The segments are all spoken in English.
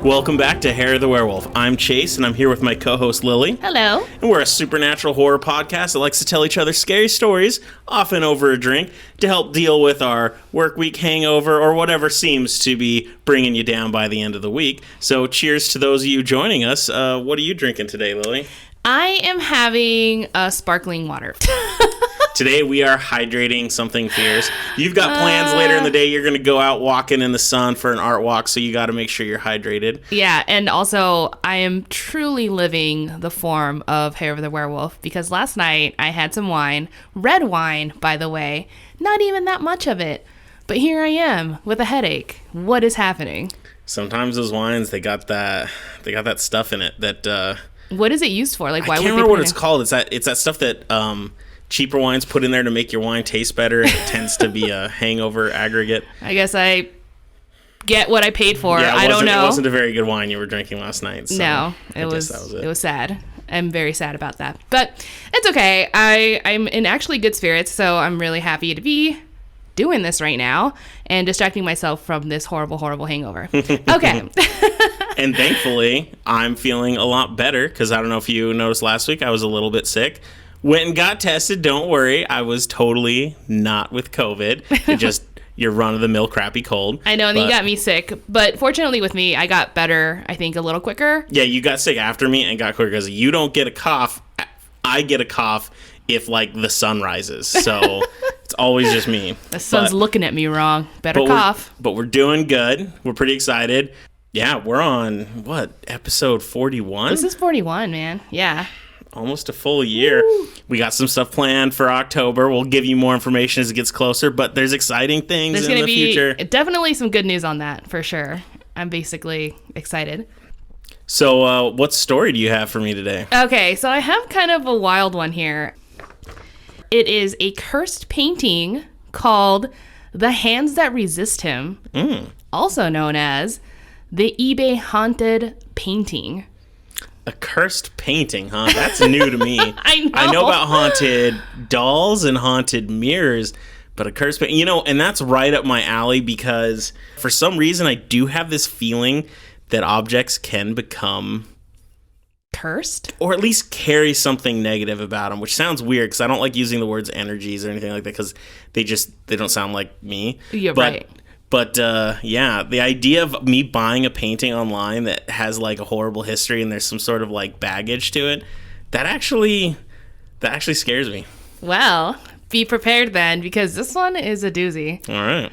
Welcome back to Hair of the Werewolf. I'm Chase, and I'm here with my co-host Lily. Hello. And we're a supernatural horror podcast that likes to tell each other scary stories, often over a drink, to help deal with our work week hangover or whatever seems to be bringing you down by the end of the week. So cheers to those of you joining us. What are you drinking today, Lily? I am having a sparkling water. Today we are hydrating something fierce. You've got plans later in the day. You're going to go out walking in the sun for an art walk, so you got to make sure you're hydrated. Yeah, and also I am truly living the form of Hair of the Werewolf because last night I had some wine, red wine, by the way, not even that much of it. But here I am with a headache. What is happening? Sometimes those wines, they got that stuff in it that what is it used for? Like, why I can't remember what it's called. It's that stuff that cheaper wines put in there to make your wine taste better, and it tends to be a hangover aggregate. I guess I get what I paid for. Yeah, I don't know. It wasn't a very good wine you were drinking last night. So no, it was sad. I'm very sad about that. But it's okay. I'm in actually good spirits, so I'm really happy to be doing this right now and distracting myself from this horrible, horrible hangover. Okay. And thankfully, I'm feeling a lot better because I don't know if you noticed last week, I was a little bit sick. Went and got tested. Don't worry. I was totally not with COVID. It just your run-of-the-mill crappy cold. I know, and you got me sick. But fortunately with me, I got better, I think, a little quicker. Yeah, you got sick after me and got quicker because you don't get a cough. I get a cough if, like, the sun rises. So it's always just me. The sun's looking at me wrong. Better cough. But we're doing good. We're pretty excited. Yeah, we're on, episode 41? This is 41, man. Yeah. Almost a full year. Woo. We got some stuff planned for October. We'll give you more information as it gets closer, but there's exciting things in the future. Definitely some good news on that, for sure. I'm basically excited. So what story do you have for me today? Okay, so I have kind of a wild one here. It is a cursed painting called The Hands That Resist Him, also known as the eBay Haunted Painting. A cursed painting, huh? That's new to me. I know about haunted dolls and haunted mirrors, but a cursed painting, and that's right up my alley because for some reason I do have this feeling that objects can become cursed, or at least carry something negative about them, which sounds weird because I don't like using the words energies or anything like that because they don't sound like me. You're right. But, yeah, the idea of me buying a painting online that has, like, a horrible history and there's some sort of, like, baggage to it, that actually scares me. Well, be prepared then, because this one is a doozy. All right.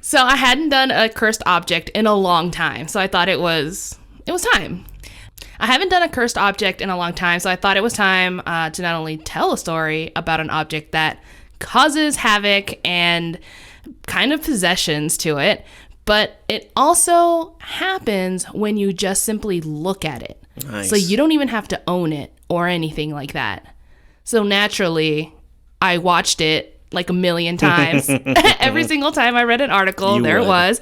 So I hadn't done a cursed object in a long time, so I thought it was time. I haven't done a cursed object in a long time, so I thought it was time to not only tell a story about an object that causes havoc and kind of possessions to it, but it also happens when you just simply look at it. Nice. So you don't even have to own it or anything like that. So naturally, I watched it like a million times. Every single time I read an article, there it was.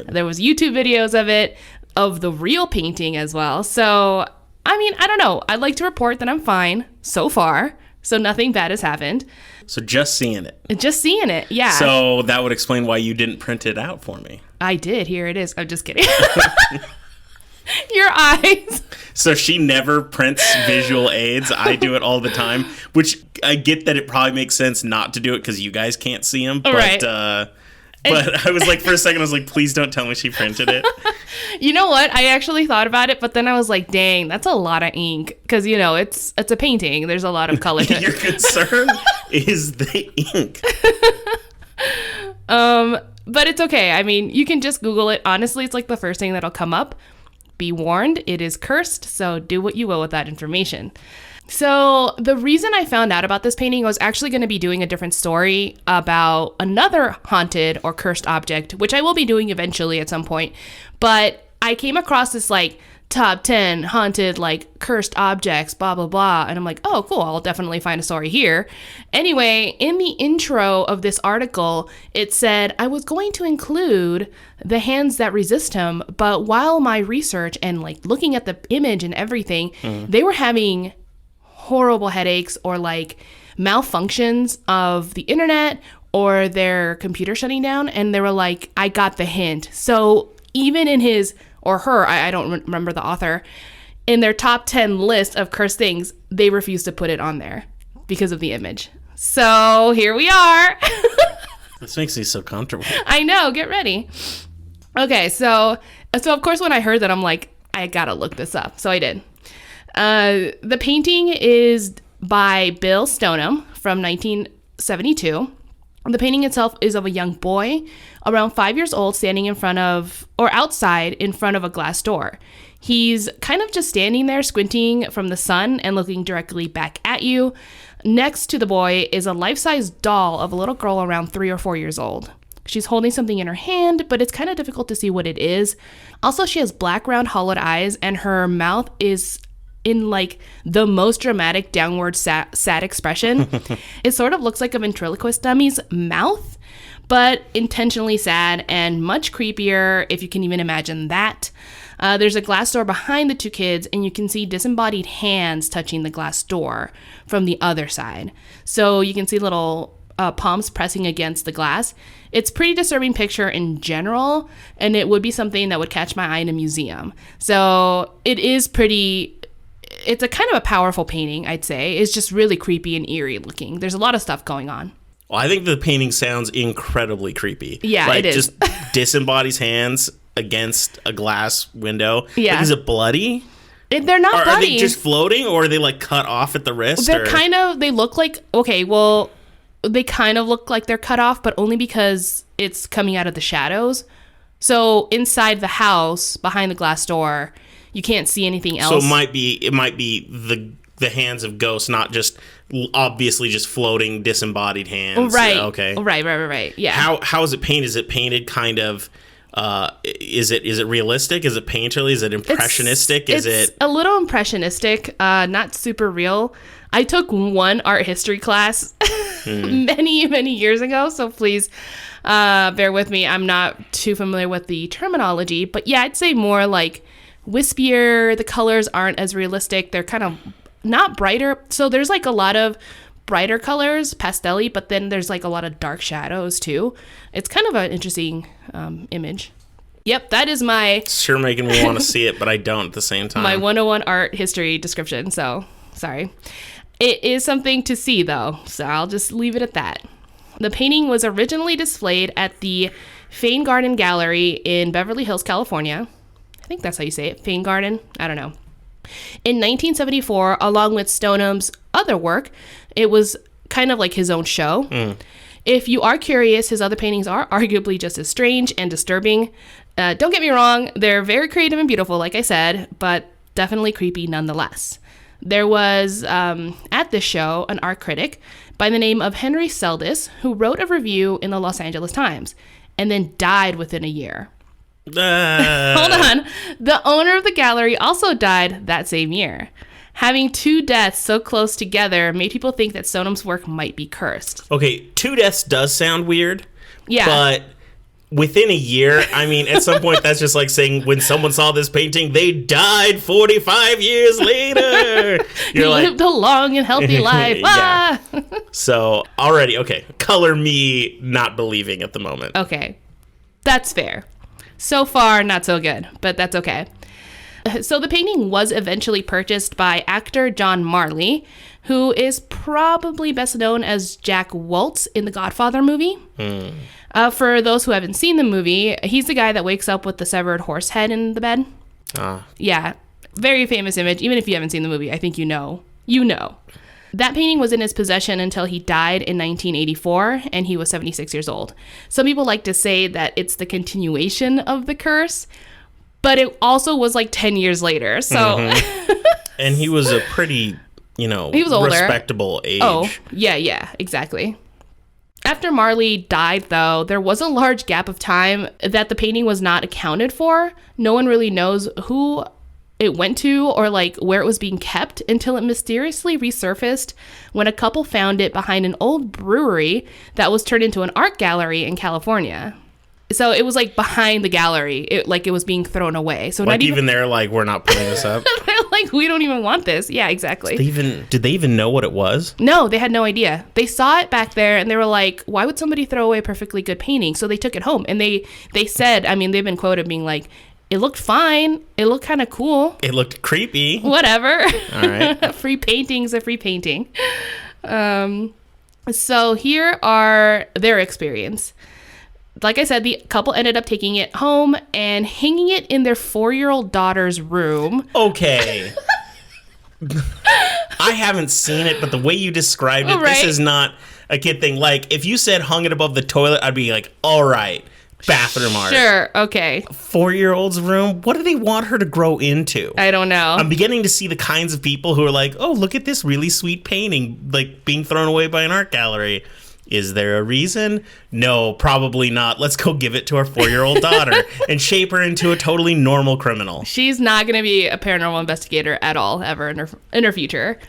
There was YouTube videos of it, of the real painting as well. So, I mean, I don't know. I'd like to report that I'm fine so far. So nothing bad has happened. So just seeing it. Just seeing it, yeah. So that would explain why you didn't print it out for me. I did. Here it is. I'm just kidding. Your eyes. So she never prints visual aids. I do it all the time, which I get that it probably makes sense not to do it because you guys can't see them. But, right. But I was like, for a second, I was like, please don't tell me she printed it. You know what? I actually thought about it, but then I was like, dang, that's a lot of ink. Because, it's a painting. There's a lot of color to it. Your concern is the ink. But it's okay. I mean, you can just Google it. Honestly, it's like the first thing that'll come up. Be warned, it is cursed, so do what you will with that information. So the reason I found out about this painting, I was actually going to be doing a different story about another haunted or cursed object, which I will be doing eventually at some point. But I came across this like top 10 haunted, like cursed objects, blah, blah, blah. And I'm like, oh, cool. I'll definitely find a story here. Anyway, in the intro of this article, it said I was going to include the hands that resist him. But while my research and like looking at the image and everything, they were having horrible headaches or like malfunctions of the internet or their computer shutting down. And they were like, I got the hint. So even in his or her, I don't remember the author, in their top 10 list of cursed things, they refused to put it on there because of the image. So here we are. This makes me so comfortable. I know. Get ready. Okay, so of course when I heard that, I'm like, I gotta look this up. So I did. The painting is by Bill Stoneham from 1972. The painting itself is of a young boy around 5 years old standing in front of, or outside in front of a glass door. He's kind of just standing there squinting from the sun and looking directly back at you. Next to the boy is a life-size doll of a little girl around 3 or 4 years old. She's holding something in her hand, but it's kind of difficult to see what it is. Also, she has black, round, hollowed eyes, and her mouth is in like the most dramatic downward sad expression. It sort of looks like a ventriloquist dummy's mouth, but intentionally sad and much creepier, if you can even imagine that. There's a glass door behind the two kids, and you can see disembodied hands touching the glass door from the other side. So you can see little palms pressing against the glass. It's a pretty disturbing picture in general, and it would be something that would catch my eye in a museum. So it is pretty... It's a kind of a powerful painting, I'd say. It's just really creepy and eerie looking. There's a lot of stuff going on. Well, I think the painting sounds incredibly creepy. Yeah, like, it is. Just disembodies hands against a glass window. Yeah. Like, is it bloody? They're not bloody. Are they just floating, or are they like cut off at the wrist? They're kind of, they look like, okay, well, they kind of look like they're cut off, but only because it's coming out of the shadows. So inside the house, behind the glass door, you can't see anything else. So it might be the hands of ghosts, not just obviously just floating disembodied hands. Right. Okay. Right. Yeah. How is it painted? Is it painted kind of? Is it realistic? Is it painterly? Is it impressionistic? It's a little impressionistic, not super real. I took one art history class many years ago, so please bear with me. I'm not too familiar with the terminology, but yeah, I'd say more like wispier. The colors aren't as realistic. They're kind of not brighter. So there's like a lot of brighter colors, pastel-y, but then there's like a lot of dark shadows too. It's kind of an interesting image. Yep, that is my... It's sure making me want to see it, but I don't at the same time. My 101 art history description, so sorry. It is something to see though, so I'll just leave it at that. The painting was originally displayed at the Fane Garden Gallery in Beverly Hills, California. I think that's how you say it, Fane Garden? I don't know. In 1974, along with Stoneham's other work, it was kind of like his own show. If you are curious, his other paintings are arguably just as strange and disturbing. Don't get me wrong, they're very creative and beautiful, like I said, but definitely creepy nonetheless. There was, at this show, an art critic by the name of Henry Seldis, who wrote a review in the Los Angeles Times and then died within a year. Hold on. The owner of the gallery also died that same year. Having two deaths so close together made people think that Stoneham's work might be cursed. Okay, 2 deaths does sound weird. Yeah. But within a year, I mean, at some point, that's just like saying when someone saw this painting, they died 45 years later. You're like, lived a long and healthy life. Yeah. So, already, okay, color me not believing at the moment. Okay, that's fair. So far, not so good, but that's okay. So the painting was eventually purchased by actor John Marley, who is probably best known as Jack Waltz in the Godfather movie. For those who haven't seen the movie, he's the guy that wakes up with the severed horse head in the bed. Yeah, very famous image. Even if you haven't seen the movie, I think you know. You know. That painting was in his possession until he died in 1984, and he was 76 years old. Some people like to say that it's the continuation of the curse, but it also was like 10 years later, so... And he was a pretty, he was older. Respectable age. Oh, yeah, exactly. After Marley died, though, there was a large gap of time that the painting was not accounted for. No one really knows who it went to or like where it was being kept until it mysteriously resurfaced when a couple found it behind an old brewery that was turned into an art gallery in California. So it was like behind the gallery, it was being thrown away. So like not even they're like, we're not putting this up. They're like, we don't even want this. Yeah, exactly. Did they even know what it was? No, they had no idea. They saw it back there and they were like, why would somebody throw away a perfectly good painting? So they took it home and they said, I mean, they've been quoted being like, It looked fine. It looked kind of cool. It looked creepy. Whatever. All right. Free painting's a free painting. So here are their experience. Like I said, the couple ended up taking it home and hanging it in their 4-year-old daughter's room. Okay. I haven't seen it, but the way you described it, Right. this is not a kid thing. Like, if you said hung it above the toilet, I'd be like, all right, bathroom art. Sure, okay. 4-year-old's room? What do they want her to grow into? I don't know. I'm beginning to see the kinds of people who are like, oh, look at this really sweet painting, like, being thrown away by an art gallery. Is there a reason? No, probably not. Let's go give it to our 4-year-old daughter and shape her into a totally normal criminal. She's not going to be a paranormal investigator at all, ever in her future.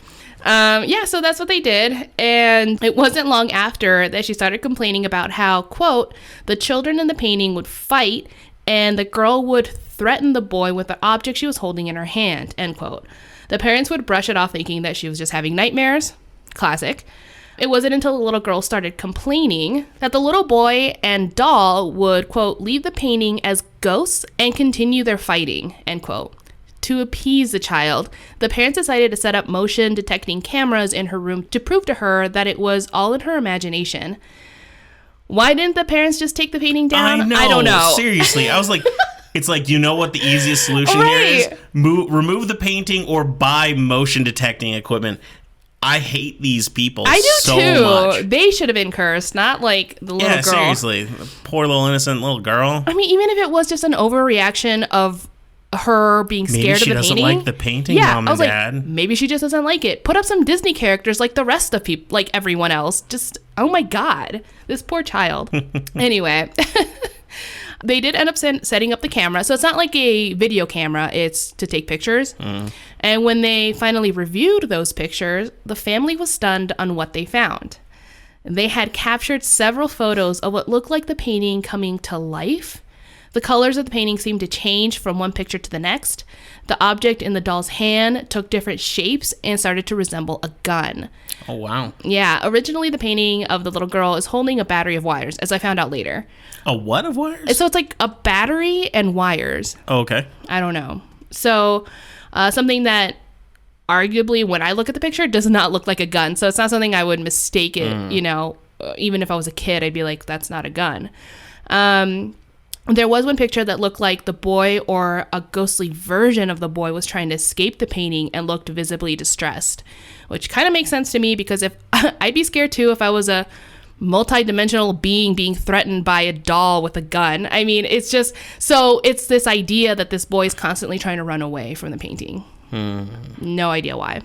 So that's what they did. And it wasn't long after that she started complaining about how, quote, the children in the painting would fight and the girl would threaten the boy with the object she was holding in her hand, end quote. The parents would brush it off thinking that she was just having nightmares. Classic. It wasn't until the little girl started complaining that the little boy and doll would, quote, leave the painting as ghosts and continue their fighting, end quote. To appease the child, the parents decided to set up motion detecting cameras in her room to prove to her that it was all in her imagination. Why didn't the parents just take the painting down? I don't know. Seriously. I was like, it's like, you know what the easiest solution here is? Remove the painting or buy motion detecting equipment. I hate these people so much. They should have been cursed, not like the little girl. Yeah, seriously. Poor little innocent little girl. I mean, even if it was just an overreaction of her being scared of the painting. Maybe she doesn't like the painting, Mom and Dad. Like, maybe she just doesn't like it. Put up some Disney characters like the rest of people, like everyone else. Just, oh my God, this poor child. Anyway. They did end up setting up the camera. So it's not like a video camera. It's to take pictures. And when they finally reviewed those pictures, the family was stunned on what they found. They had captured several photos of what looked like the painting coming to life. The colors of the painting seemed to change from one picture to the next. The object in the doll's hand took different shapes and started to resemble a gun. Oh, wow. Yeah, originally the painting of the little girl is holding a battery of wires, as I found out later. A what of wires? So it's like a battery and wires. Oh, okay. I don't know. So something that arguably, when I look at the picture, does not look like a gun. So it's not something I would mistake it, even if I was a kid, I'd be like, that's not a gun. There was one picture that looked like the boy or a ghostly version of the boy was trying to escape the painting and looked visibly distressed, which kind of makes sense to me because if I'd be scared too if I was a multi-dimensional being threatened by a doll with a gun. I mean, it's just, so it's this idea that this boy is constantly trying to run away from the painting. No idea why.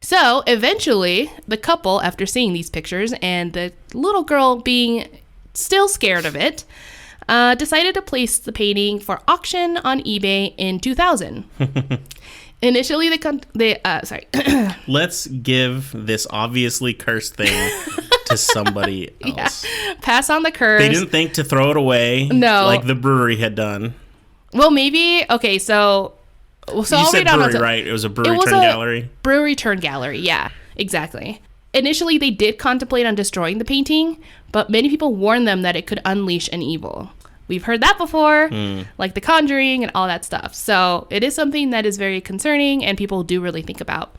So eventually the couple, after seeing these pictures and the little girl being still scared of it, decided to place the painting for auction on eBay in 2000. Initially, Let's give this obviously cursed thing to somebody else. Yeah. Pass on the curse. They didn't think to throw it away. No. Like the brewery had done. Well, maybe. Okay, so you said brewery, right? It was a brewery turned gallery? Brewery turned gallery, yeah, exactly. Initially, they did contemplate on destroying the painting, but many people warned them that it could unleash an evil. We've heard that before, like the conjuring and all that stuff. So it is something that is very concerning and people do really think about.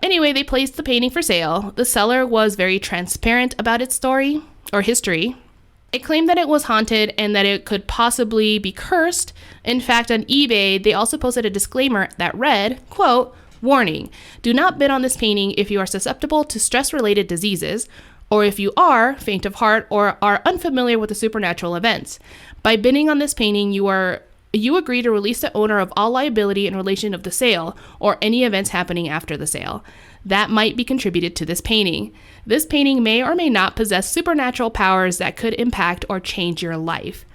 Anyway, they placed the painting for sale. The seller was very transparent about its story or history. It claimed that it was haunted and that it could possibly be cursed. In fact, on eBay, they also posted a disclaimer that read, quote, "Warning, do not bid on this painting if you are susceptible to stress-related diseases, or if you are faint of heart or are unfamiliar with the supernatural events. By bidding on this painting, you agree to release the owner of all liability in relation of the sale or any events happening after the sale that might be contributed to this painting. This painting may or may not possess supernatural powers that could impact or change your life.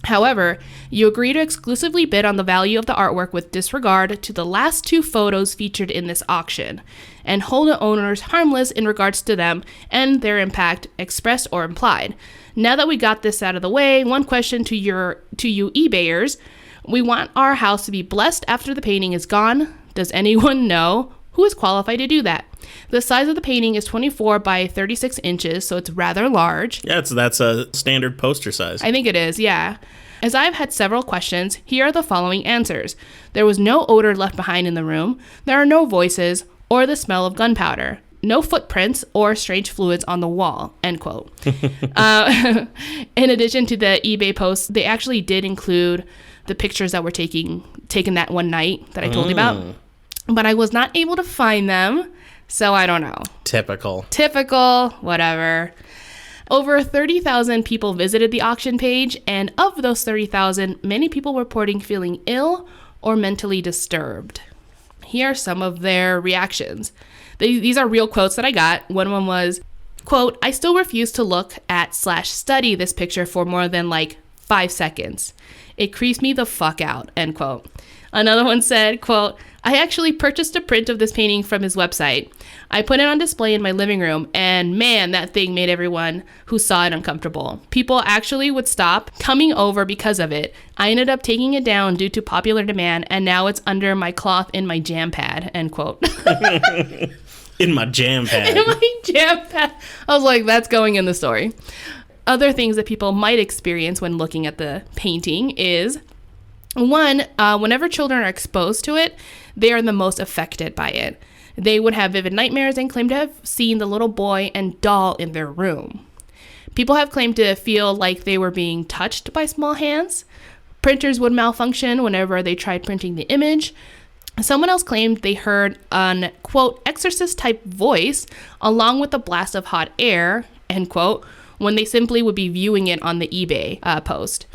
However, you agree to exclusively bid on the value of the artwork with disregard to the last 2 photos featured in this auction, and hold the owners harmless in regards to them and their impact, expressed or implied. Now that we got this out of the way, one question to you eBayers. We want our house to be blessed after the painting is gone. Does anyone know who is qualified to do that? The size of the painting is 24 by 36 inches, so it's rather large. Yeah, that's a standard poster size. I think it is, yeah. As I've had several questions, here are the following answers. There was no odor left behind in the room. There are no voices or the smell of gunpowder. No footprints or strange fluids on the wall, end quote. In addition to the eBay posts, they actually did include the pictures that were taken that one night that I told you about. But I was not able to find them, so I don't know. Typical, whatever. Over 30,000 people visited the auction page, and of those 30,000, many people reporting feeling ill or mentally disturbed. Here are some of their reactions. These are real quotes that I got. One of them was, quote, I still refuse to look at/study this picture for more than 5 seconds. It creeps me the fuck out, end quote. Another one said, quote, I actually purchased a print of this painting from his website. I put it on display in my living room, and man, that thing made everyone who saw it uncomfortable. People actually would stop coming over because of it. I ended up taking it down due to popular demand, and now it's under my cloth in my jam pad, end quote. In my jam pad. In my jam pad. I was like, that's going in the story. Other things that people might experience when looking at the painting is, one, whenever children are exposed to it, they are the most affected by it. They would have vivid nightmares and claim to have seen the little boy and doll in their room. People have claimed to feel like they were being touched by small hands. Printers would malfunction whenever they tried printing the image. Someone else claimed they heard an, quote, exorcist-type voice along with a blast of hot air, end quote, when they simply would be viewing it on the eBay post.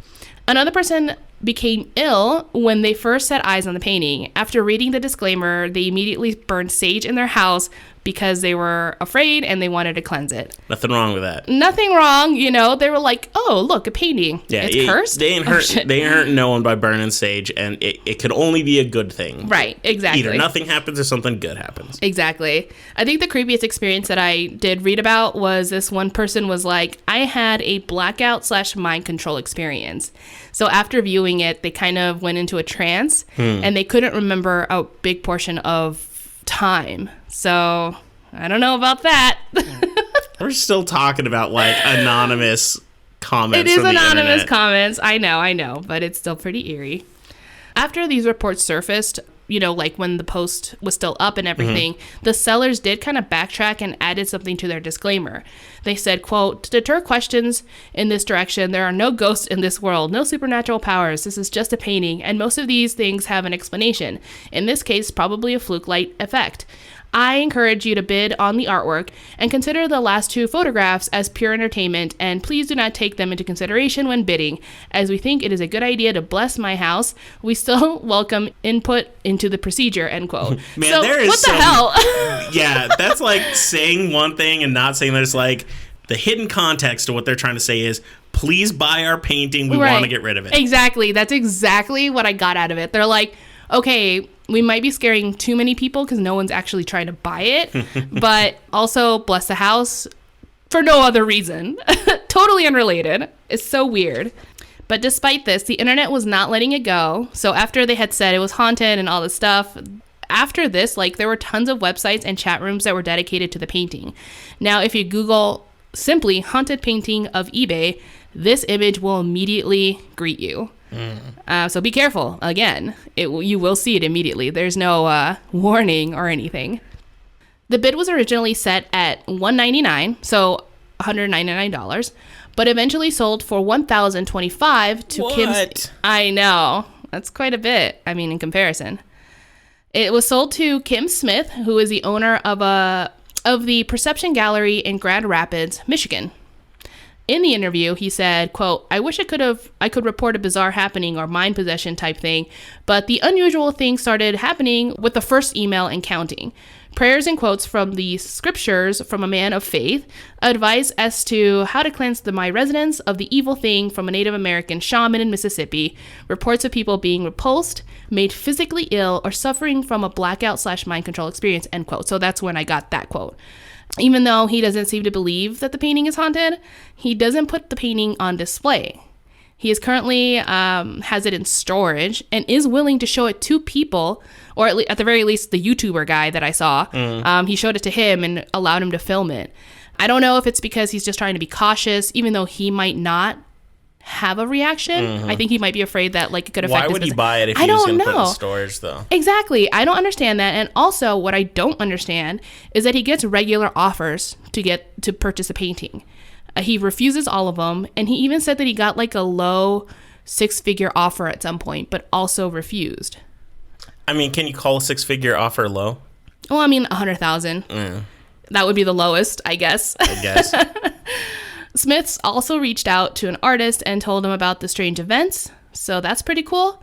Another person became ill when they first set eyes on the painting. After reading the disclaimer, they immediately burned sage in their house because they were afraid and they wanted to cleanse it. Nothing wrong with that. Nothing wrong, they were like, oh, look, a painting. Yeah, it's cursed? They ain't hurt no one by burning sage, and it could only be a good thing. Right, exactly. Either nothing happens or something good happens. Exactly. I think the creepiest experience that I did read about was this one person was like, I had a blackout/mind control experience. So after viewing it, they kind of went into a trance, and they couldn't remember a big portion of time. So I don't know about that. We're still talking about anonymous comments. It is from the anonymous internet. comments. I know, but it's still pretty eerie. After these reports surfaced, when the post was still up and everything, the sellers did kind of backtrack and added something to their disclaimer. They said, quote, to deter questions in this direction, there are no ghosts in this world, no supernatural powers. This is just a painting, and most of these things have an explanation. In this case, probably a fluke light effect. I encourage you to bid on the artwork and consider the last two photographs as pure entertainment, and please do not take them into consideration when bidding. As we think it is a good idea to bless my house, we still welcome input into the procedure, end quote. Man, so, there is what the hell? Yeah, that's like saying one thing and not saying there's the hidden context of what they're trying to say is, please buy our painting, we want to get rid of it. Exactly. That's exactly what I got out of it. They're like, okay, we might be scaring too many people because no one's actually trying to buy it, but also bless the house for no other reason. Totally unrelated. It's so weird. But despite this, the internet was not letting it go. So after they had said it was haunted and all this stuff, after this, there were tons of websites and chat rooms that were dedicated to the painting. Now, if you Google simply haunted painting of eBay, this image will immediately greet you. So be careful. Again, you will see it immediately. There's no warning or anything. The bid was originally set at $199, so $199, but eventually sold for $1,025 to Kim's. I know. That's quite a bit. I mean, in comparison. It was sold to Kim Smith, who is the owner of the Perception Gallery in Grand Rapids, Michigan. In the interview, he said, quote, I wish I could report a bizarre happening or mind possession type thing, but the unusual thing started happening with the first email and counting. Prayers and quotes from the scriptures from a man of faith, advice as to how to cleanse my residence of the evil thing from a Native American shaman in Mississippi, reports of people being repulsed, made physically ill, or suffering from a blackout/mind control experience, end quote. So that's when I got that quote. Even though he doesn't seem to believe that the painting is haunted, he doesn't put the painting on display. He is currently has it in storage and is willing to show it to people, or at the very least, the YouTuber guy that I saw. He showed it to him and allowed him to film it. I don't know if it's because he's just trying to be cautious, even though he might not have a reaction. I think he might be afraid that like it could affect Why his would he business. buy it if I he was don't going to put it in know. storage, though? Exactly. I don't understand that. And also, what I don't understand is that he gets regular offers to purchase a painting. He refuses all of them, and he even said that he got like a low 6-figure offer at some point, but also refused. I mean, can you call a 6-figure offer low? Well, I mean, 100,000. Yeah, That would be the lowest, I guess. I guess. Smiths also reached out to an artist and told him about the strange events, so that's pretty cool.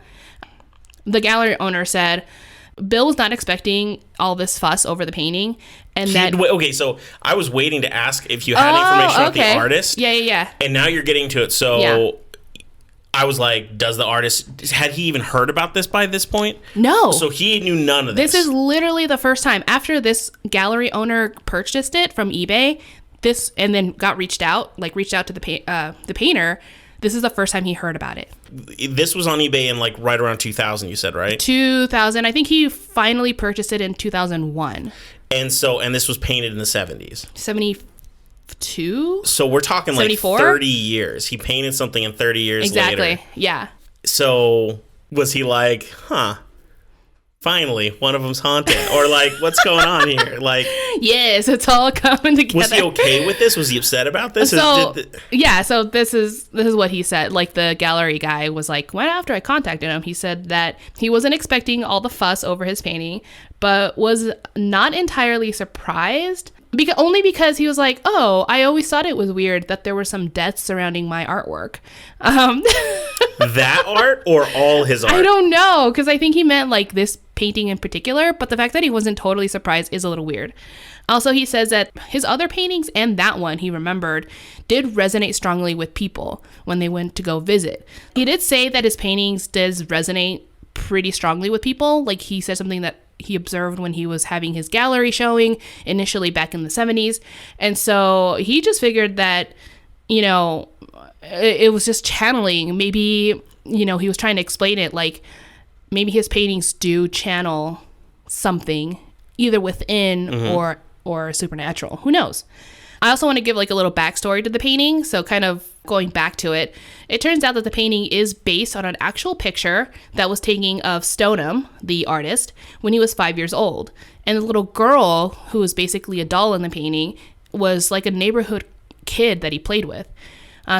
The gallery owner said Bill was not expecting all this fuss over the painting, and Okay, so I was waiting to ask if you had information about the artist. Yeah. And now you're getting to it. So Yeah. I was like, does the artist, had he even heard about this by this point? No. So he knew none of this. This is literally the first time after this gallery owner purchased it from eBay. And then reached out to the painter. This is the first time he heard about it. This was on eBay in like right around 2000, you said, right? 2000. I think he finally purchased it in 2001. And this was painted in the 70s. 72? So we're talking like 74? 30 years. He painted something in 30 years later. Exactly. Yeah. So was he like, finally, one of them's haunted? Or like, what's going on here? Like, yes, it's all coming together. was he okay with this? Was he upset about this? So this is what he said. Like, the gallery guy was like, when after I contacted him, he said that he wasn't expecting all the fuss over his painting, but was not entirely surprised. Only because he was like, oh, I always thought it was weird that there were some deaths surrounding my artwork. That art or all his art? I don't know, because I think he meant like this painting in particular, but the fact that he wasn't totally surprised is a little weird. Also, he says that his other paintings and that one he remembered did resonate strongly with people when they went to go visit. He did say that his paintings does resonate pretty strongly with people. Like, he said something that he observed when he was having his gallery showing initially back in the 70s. And so he just figured that, it was just channeling. Maybe, he was trying to explain it like maybe his paintings do channel something either within or supernatural. Who knows? I also want to give like a little backstory to the painting. So kind of going back to it, it turns out that the painting is based on an actual picture that was taken of Stoneham, the artist, when he was 5 years old. And the little girl, who was basically a doll in the painting, was like a neighborhood kid that he played with.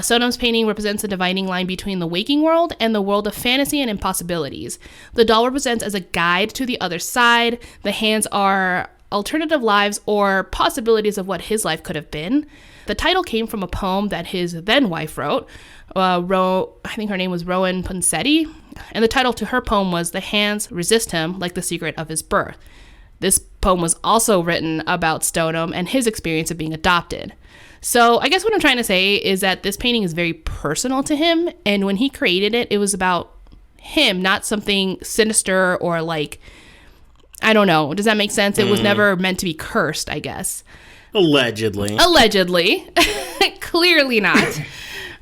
Stoneham's painting represents a dividing line between the waking world and the world of fantasy and impossibilities. The doll represents as a guide to the other side. The hands are alternative lives or possibilities of what his life could have been. The title came from a poem that his then wife wrote. I think her name was Rowan Punsetti. And the title to her poem was The Hands Resist Him Like the Secret of His Birth. This poem was also written about Stoneham and his experience of being adopted. So I guess what I'm trying to say is that this painting is very personal to him. And when he created it, it was about him, not something sinister or like, I don't know. Does that make sense? It was never meant to be cursed, I guess. Allegedly. Clearly not.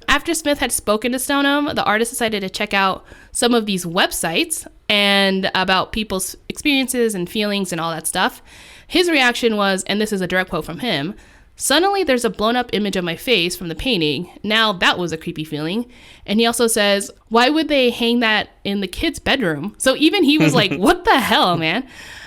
After Smith had spoken to Stoneham, the artist decided to check out some of these websites and about people's experiences and feelings and all that stuff. His reaction was, and this is a direct quote from him, "Suddenly there's a blown up image of my face from the painting. Now that was a creepy feeling." And he also says, why would they hang that in the kid's bedroom? So even he was like, what the hell, man?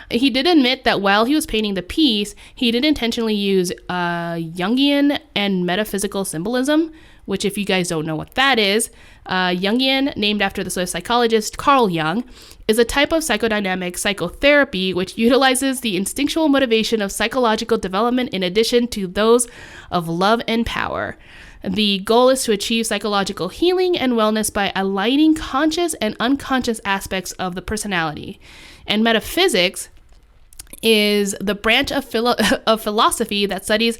He did admit that while he was painting the piece, he did intentionally use Jungian and metaphysical symbolism, which if you guys don't know what that is, Jungian, named after the Swiss psychologist Carl Jung, is a type of psychodynamic psychotherapy which utilizes the instinctual motivation of psychological development in addition to those of love and power. The goal is to achieve psychological healing and wellness by aligning conscious and unconscious aspects of the personality. And metaphysics is the branch of philosophy that studies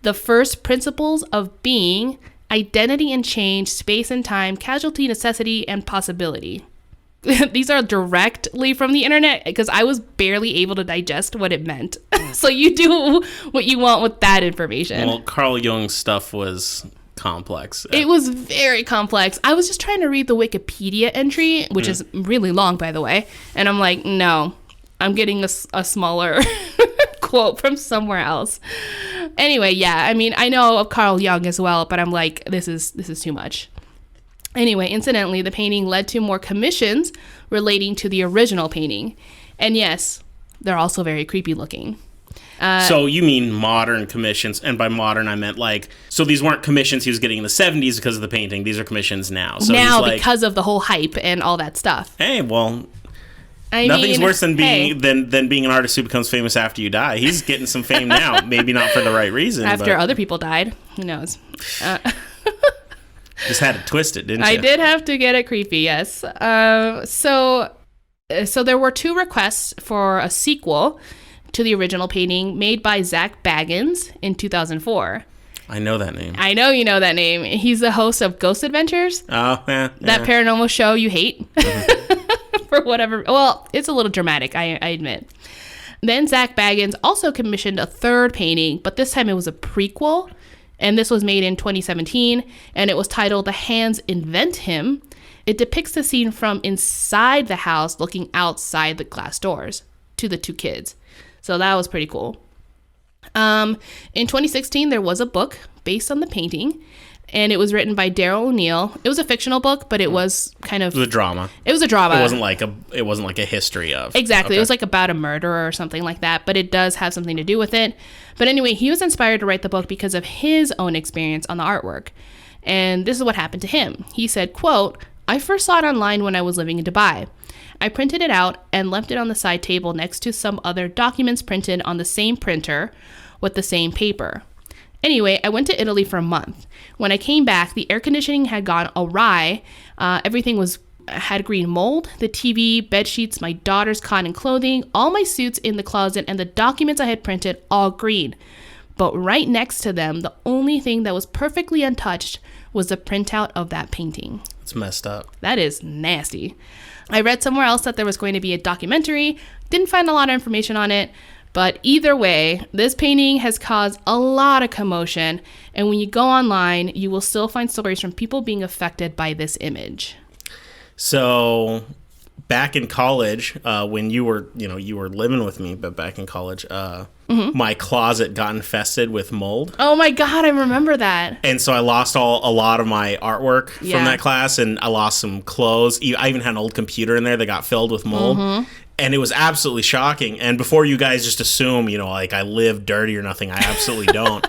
the first principles of being, identity and change, space and time, causality, necessity, and possibility. These are directly from the internet because I was barely able to digest what it meant. So you do what you want with that information. Well, Carl Jung's stuff was complex. It was very complex. I was just trying to read the Wikipedia entry, which is really long, by the way. And I'm like, no, I'm getting a smaller quote from somewhere else. Anyway, yeah, I mean, I know of Carl Jung as well, but I'm like, this is too much. Anyway, incidentally, the painting led to more commissions relating to the original painting. And yes, they're also very creepy looking. So you mean modern commissions, and by modern I meant like, so these weren't commissions he was getting in the 70s because of the painting, these are commissions now. So now, he's like, because of the whole hype and all that stuff. Hey, well, nothing's worse than being than being an artist who becomes famous after you die. He's getting some fame now, maybe not for the right reason. After other people died, who knows? Just had to twist it, didn't you? I did have to get it creepy, yes. So there were 2 requests for a sequel to the original painting made by Zach Baggins in 2004. I know that name. I know you know that name. He's the host of Ghost Adventures. Oh, yeah. That paranormal show you hate. Mm-hmm. For whatever. Well, it's a little dramatic, I admit. Then Zach Baggins also commissioned a 3rd painting, but this time it was a prequel. And this was made in 2017, and it was titled The Hands Invent Him. It depicts the scene from inside the house looking outside the glass doors to the 2 kids. So that was pretty cool. In 2016, there was a book based on the painting, and it was written by Daryl O'Neill. It was a fictional book, but it was kind of... It was a drama. It was a drama. It wasn't like a history of... Exactly. Okay. It was like about a murder or something like that, but it does have something to do with it. But anyway, he was inspired to write the book because of his own experience on the artwork. And this is what happened to him. He said, quote, "I first saw it online when I was living in Dubai. I printed it out and left it on the side table next to some other documents printed on the same printer with the same paper. Anyway, I went to Italy for a month. When I came back, the air conditioning had gone awry. Everything had green mold, the TV, bed sheets, my daughter's cotton clothing, all my suits in the closet, and the documents I had printed, all green. But right next to them, the only thing that was perfectly untouched was the printout of that painting." It's messed up. That is nasty. I read somewhere else that there was going to be a documentary. Didn't find a lot of information on it. But either way, this painting has caused a lot of commotion. And when you go online, you will still find stories from people being affected by this image. So back in college, when you were living with me, but back in college, my closet got infested with mold. Oh my God, I remember that. And so I lost a lot of my artwork from that class, and I lost some clothes. I even had an old computer in there that got filled with mold. Mm-hmm. And it was absolutely shocking. And before you guys just assume, like I live dirty or nothing, I absolutely don't.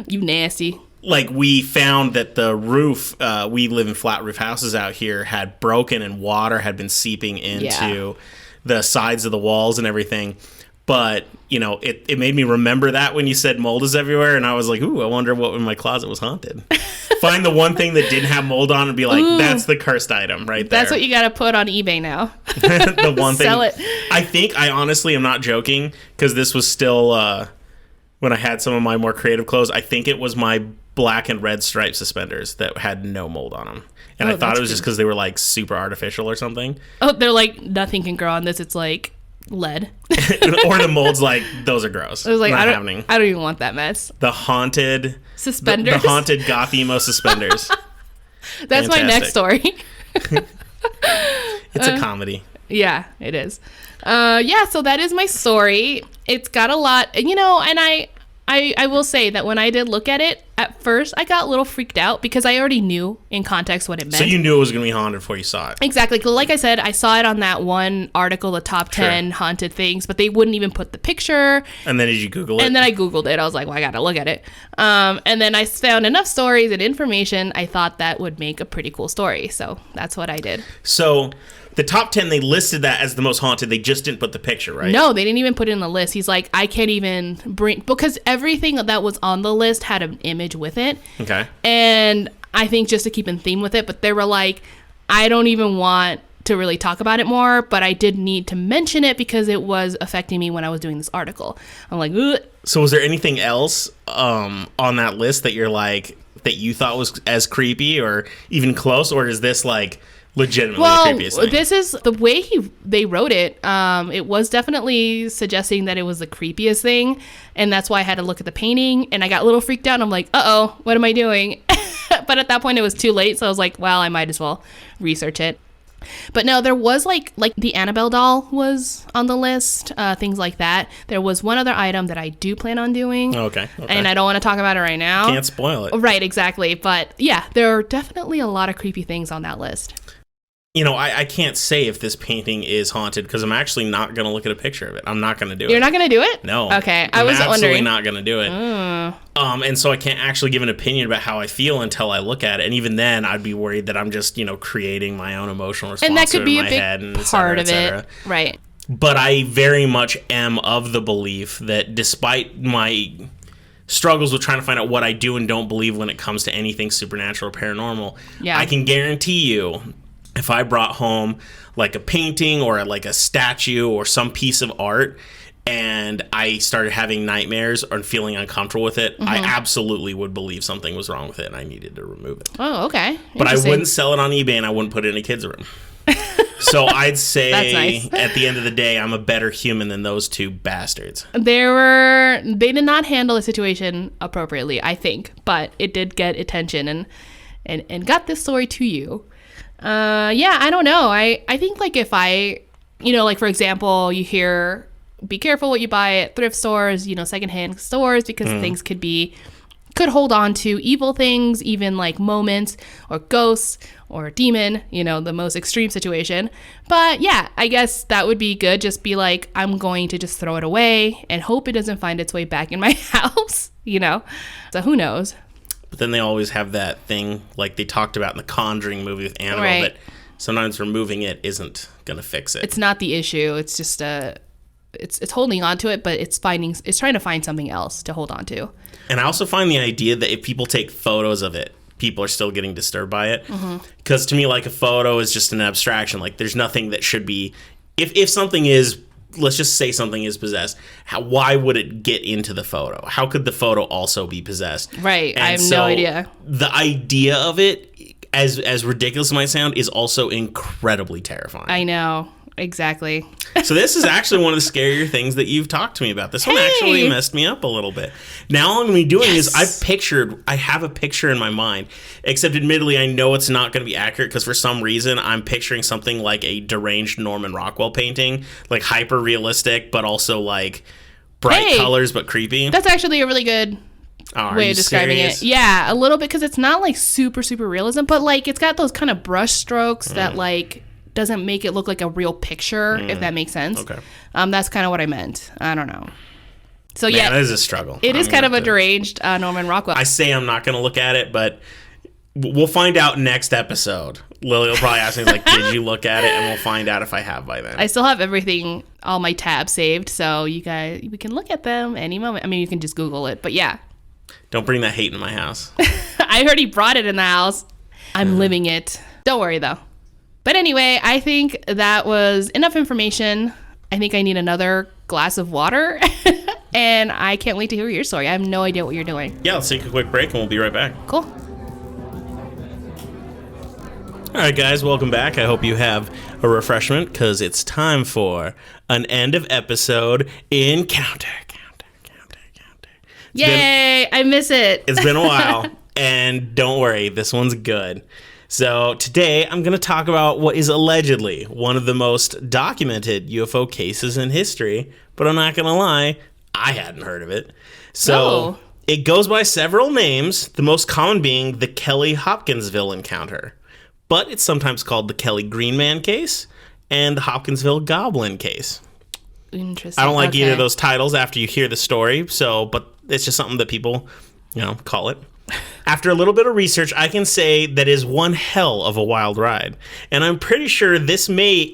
You nasty. Like, we found that the roof, we live in flat roof houses out here, had broken and water had been seeping into the sides of the walls and everything. But, it made me remember that when you said mold is everywhere. And I was like, ooh, I wonder what when my closet was haunted. Find the one thing that didn't have mold on and be like, that's the cursed item right there. That's what you got to put on eBay now. The one thing. Sell it. I honestly am not joking, because this was still when I had some of my more creative clothes. I think it was my black and red striped suspenders that had no mold on them. And I thought it was just because they were like super artificial or something. Oh, they're like, nothing can grow on this. It's like lead. Or the mold's like, those are gross. I was like, I don't even want that mess. The haunted suspenders. The haunted goth emo suspenders. That's Fantastic. my next story. It's a comedy. Yeah, it is. So that is my story. It's got a lot, and I will say that when I did look at it, at first I got a little freaked out because I already knew in context what it meant. So you knew it was going to be haunted before you saw it. Exactly. Like I said, I saw it on that one article, the top 10 haunted things, but they wouldn't even put the picture. And then did you Google it? And then I Googled it. I was like, well, I got to look at it. And then I found enough stories and information. I thought that would make a pretty cool story. So that's what I did. So the top 10, they listed that as the most haunted. They just didn't put the picture, right? No, they didn't even put it in the list. He's like, I can't even because everything that was on the list had an image with it. Okay. And I think just to keep in theme with it, but they were like, I don't even want to really talk about it more, but I did need to mention it because it was affecting me when I was doing this article. I'm like, ugh. So was there anything else on that list that you're like, that you thought was as creepy or even close, or is this like legitimately the creepiest thing? This is the way they wrote it. It was definitely suggesting that it was the creepiest thing, and that's why I had to look at the painting, and I got a little freaked out, and I'm like, uh-oh, what am I doing? But at that point, it was too late, so I was like, well, I might as well research it. But no, there was like the Annabelle doll was on the list, things like that. There was one other item that I do plan on doing. Okay. And I don't want to talk about it right now. Can't spoil it. Right, exactly. But yeah, there are definitely a lot of creepy things on that list. You know, I can't say if this painting is haunted because I'm actually not going to look at a picture of it. I'm not going to do it. You're not going to do it? No. Okay, I was I'm absolutely wondering. not going to do it. And so I can't actually give an opinion about how I feel until I look at it. And even then, I'd be worried that I'm just, creating my own emotional response and that could to it be in a my big head and part et cetera, of it. Right. But I very much am of the belief that despite my struggles with trying to find out what I do and don't believe when it comes to anything supernatural or paranormal, I can guarantee you if I brought home like a painting or like a statue or some piece of art and I started having nightmares or feeling uncomfortable with it, I absolutely would believe something was wrong with it and I needed to remove it. Oh, okay. But I wouldn't sell it on eBay and I wouldn't put it in a kid's room. So I'd say nice. At the end of the day, I'm a better human than those two bastards. They did not handle the situation appropriately, I think, but it did get attention and got this story to you. Yeah, I don't know. I think like if I, like for example, you hear, be careful what you buy at thrift stores, secondhand stores, because things could hold on to evil things, even like moments or ghosts or a demon, the most extreme situation. But yeah, I guess that would be good. Just be like, I'm going to just throw it away and hope it doesn't find its way back in my house, So who knows? But then they always have that thing like they talked about in the Conjuring movie with Annabelle that sometimes removing it isn't going to fix it. It's not the issue. It's just it's holding on to it, but it's trying to find something else to hold on to. And I also find the idea that if people take photos of it, people are still getting disturbed by it. Because to me, like a photo is just an abstraction. Like there's nothing that should be, if something is, let's just say something is possessed, why would it get into the photo? How could the photo also be possessed? Right. And I have no idea. The idea of it, as ridiculous as it might sound, is also incredibly terrifying. I know. Exactly. So this is actually one of the scarier things that you've talked to me about. This one actually messed me up a little bit. Now all I'm going to be doing is I have a picture in my mind, except admittedly I know it's not going to be accurate because for some reason I'm picturing something like a deranged Norman Rockwell painting, like hyper realistic, but also like bright colors but creepy. That's actually a really good way of describing it. Yeah, a little bit, because it's not like super, super realism, but like it's got those kind of brush strokes that like doesn't make it look like a real picture, if that makes sense. Okay. That's kind of what I meant. I don't know. So Man, yeah, that is a struggle. It is kind of a deranged Norman Rockwell. I say I'm not going to look at it, but we'll find out next episode. Lily will probably ask me like, "Did you look at it?" And we'll find out if I have by then. I still have everything, all my tabs saved, so we can look at them any moment. I mean, you can just Google it, but yeah. Don't bring that hate into my house. I heard he brought it in the house. I'm living it. Don't worry though. But anyway, I think that was enough information. I think I need another glass of water. And I can't wait to hear your story. I have no idea what you're doing. Yeah, let's take a quick break and we'll be right back. Cool. All right, guys, welcome back. I hope you have a refreshment because it's time for an end of episode encounter. Yay! I miss it. It's been a while. And don't worry, this one's good. So today I'm going to talk about what is allegedly one of the most documented UFO cases in history, but I'm not going to lie, I hadn't heard of it. So it goes by several names, the most common being the Kelly-Hopkinsville encounter, but it's sometimes called the Kelly Green Man case and the Hopkinsville Goblin case. Interesting. I don't like either of those titles after you hear the story, but it's just something that people, call it. After a little bit of research, I can say that is one hell of a wild ride. And I'm pretty sure this may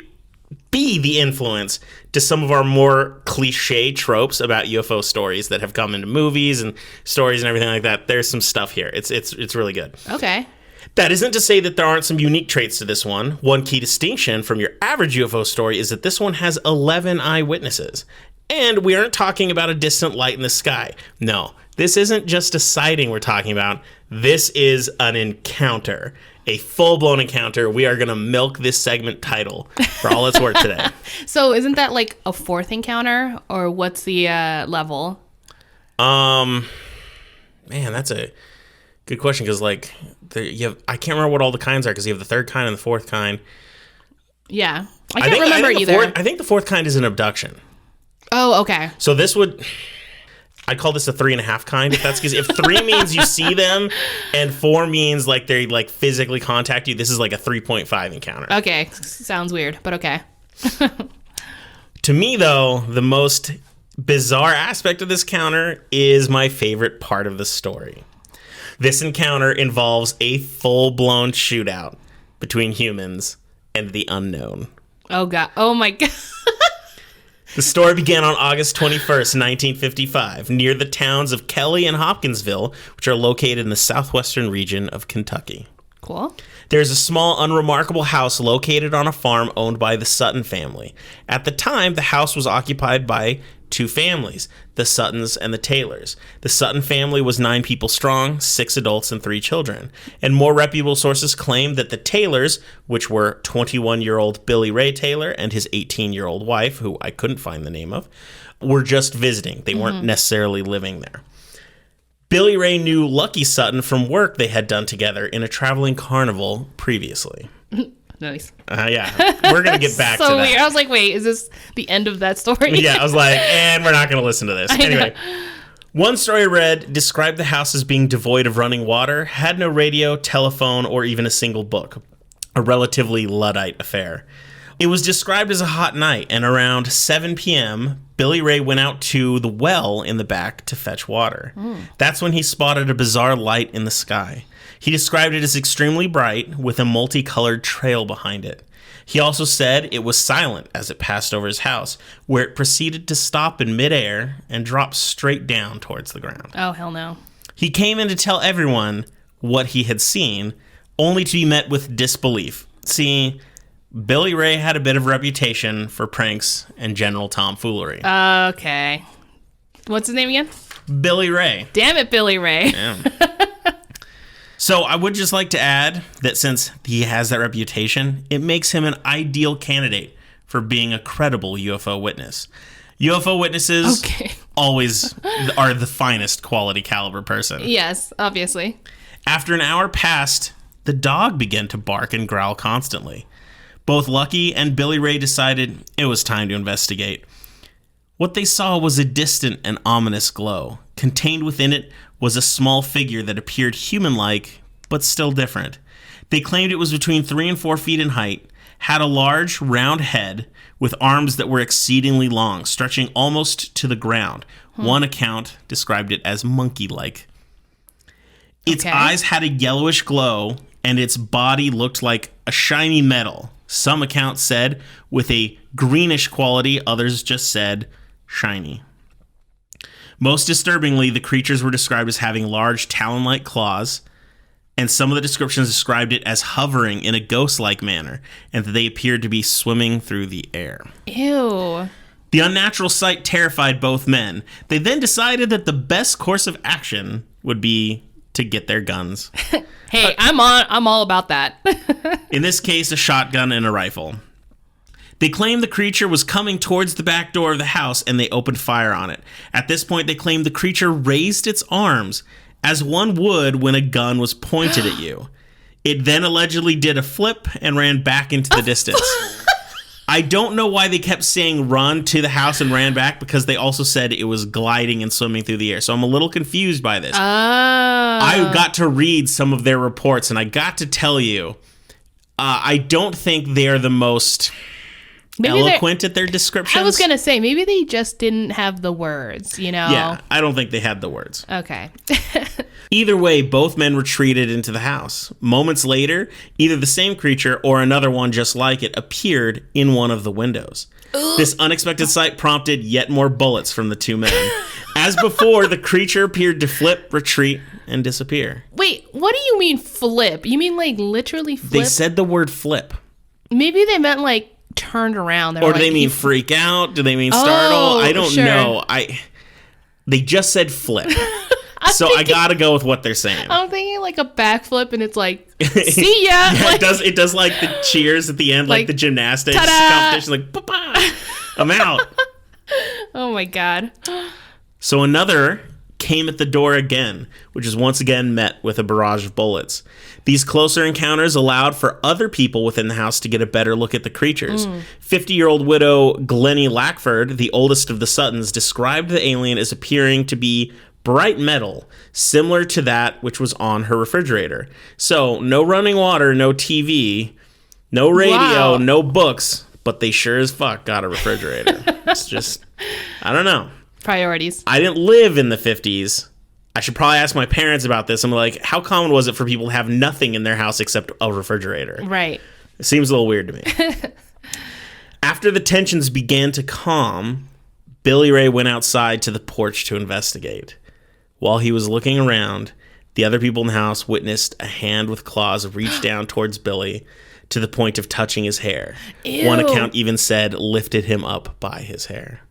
be the influence to some of our more cliche tropes about UFO stories that have come into movies and stories and everything like that. There's some stuff here. It's really good. Okay. That isn't to say that there aren't some unique traits to this one. One key distinction from your average UFO story is that this one has 11 eyewitnesses. And we aren't talking about a distant light in the sky. No, this isn't just a sighting we're talking about. This is an encounter, a full-blown encounter. We are going to milk this segment title for all it's worth today. So isn't that like a fourth encounter, or what's the level? Man, that's a good question because I can't remember what all the kinds are because you have the third kind and the fourth kind. Yeah. I can't remember either. I think the fourth kind is an abduction. Oh, okay. So this would... I'd call this a 3.5 kind, if that's because if 3 means you see them and 4 means like they like physically contact you, this is like a 3.5 encounter. Okay. Sounds weird, but okay. To me, though, the most bizarre aspect of this encounter is my favorite part of the story. This encounter involves a full-blown shootout between humans and the unknown. Oh, God. Oh, my God. The story began on August 21st, 1955, near the towns of Kelly and Hopkinsville, which are located in the southwestern region of Kentucky. Cool. There's a small, unremarkable house located on a farm owned by the Sutton family. At the time, the house was occupied by 2 families, the Suttons and the Taylors. The Sutton family was 9 people strong, 6 adults and 3 children. And more reputable sources claim that the Taylors, which were 21-year-old Billy Ray Taylor and his 18-year-old wife, who I couldn't find the name of, were just visiting. They weren't necessarily living there. Billy Ray knew Lucky Sutton from work they had done together in a traveling carnival previously. Nice. Yeah, we're going to get back to that. So weird. I was like, wait, is this the end of that story? Yeah, I was like, and we're not going to listen to this. Anyway, one story I read described the house as being devoid of running water, had no radio, telephone, or even a single book. A relatively Luddite affair. It was described as a hot night, and around 7 p.m., Billy Ray went out to the well in the back to fetch water. That's when he spotted a bizarre light in the sky. He described it as extremely bright, with a multicolored trail behind it. He also said it was silent as it passed over his house, where it proceeded to stop in midair and drop straight down towards the ground. Oh, hell no. He came in to tell everyone what he had seen, only to be met with disbelief. See, Billy Ray had a bit of reputation for pranks and general tomfoolery. Okay. What's his name again? Billy Ray. Damn it, Billy Ray. Yeah. So I would just like to add that since he has that reputation, it makes him an ideal candidate for being a credible UFO witness. UFO witnesses always are the finest quality caliber person. Yes, obviously. After an hour passed, the dog began to bark and growl constantly. Both Lucky and Billy Ray decided it was time to investigate. What they saw was a distant and ominous glow. Contained within it was a small figure that appeared human-like, but still different. They claimed it was between 3 and 4 feet in height, had a large, round head with arms that were exceedingly long, stretching almost to the ground. One account described it as monkey-like. Its eyes had a yellowish glow, and its body looked like a shiny metal. Some accounts said with a greenish quality, others just said shiny. Most disturbingly, the creatures were described as having large talon-like claws, and some of the descriptions described it as hovering in a ghost-like manner, and that they appeared to be swimming through the air. Ew. The unnatural sight terrified both men. They then decided that the best course of action would be to get their guns. Hey, I'm all about that. In this case, a shotgun and a rifle. They claimed the creature was coming towards the back door of the house, and they opened fire on it. At this point, they claimed the creature raised its arms, as one would when a gun was pointed at you. It then allegedly did a flip and ran back into the distance. I don't know why they kept saying run to the house and ran back, because they also said it was gliding and swimming through the air. So I'm a little confused by this. I got to read some of their reports, and I got to tell you, I don't think they're the most eloquent at their descriptions. I was going to say, maybe they just didn't have the words, you know? Yeah, I don't think they had the words. Okay. Either way, both men retreated into the house. Moments later, either the same creature or another one just like it appeared in one of the windows. This unexpected sight prompted yet more bullets from the 2 men. As before, the creature appeared to flip, retreat, and disappear. Wait, what do you mean flip? You mean like literally flip? They said the word flip. Maybe they meant like turned around. Or do they mean freak out? Do they mean startle? I don't know. They just said flip. So I gotta go with what they're saying. I'm thinking like a backflip, and it's like, see ya. Yeah, like, it does like the cheers at the end, like the gymnastics competition, like, pa-pa, I'm out. Oh my God. So another came at the door again, which is once again met with a barrage of bullets. These closer encounters allowed for other people within the house to get a better look at the creatures. 50-year-old widow Glennie Lackford, the oldest of the Suttons, described the alien as appearing to be bright metal, similar to that which was on her refrigerator. So, no running water, no TV, no radio, no books, but they sure as fuck got a refrigerator. It's just, I don't know. Priorities. I didn't live in the 50s. I should probably ask my parents about this. I'm like, how common was it for people to have nothing in their house except a refrigerator? Right. It seems a little weird to me. After the tensions began to calm, Billy Ray went outside to the porch to investigate. While he was looking around, the other people in the house witnessed a hand with claws reach down towards Billy to the point of touching his hair. Ew. One account even said lifted him up by his hair.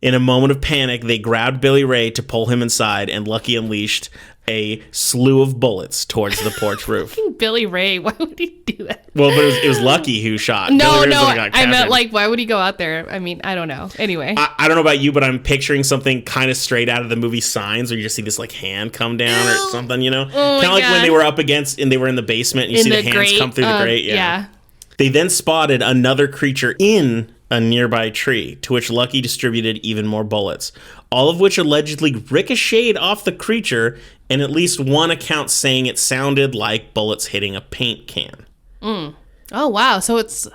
In a moment of panic, they grabbed Billy Ray to pull him inside, and Lucky unleashed a slew of bullets towards the porch roof. Billy Ray, why would he do that? Well, but it was Lucky who shot. No, Billy Ray was the one who got I captured. meant like, why would he go out there? I mean, I don't know. Anyway. I don't know about you, but I'm picturing something kind of straight out of the movie Signs, where you just see this like hand come down or something, you know? Kind of like when they were up against, and they were in the basement, and you see the hands grate, come through the grate. Yeah. They then spotted another creature in a nearby tree, to which Lucky distributed even more bullets, all of which allegedly ricocheted off the creature, and at least one account saying it sounded like bullets hitting a paint can. Oh, wow. So it's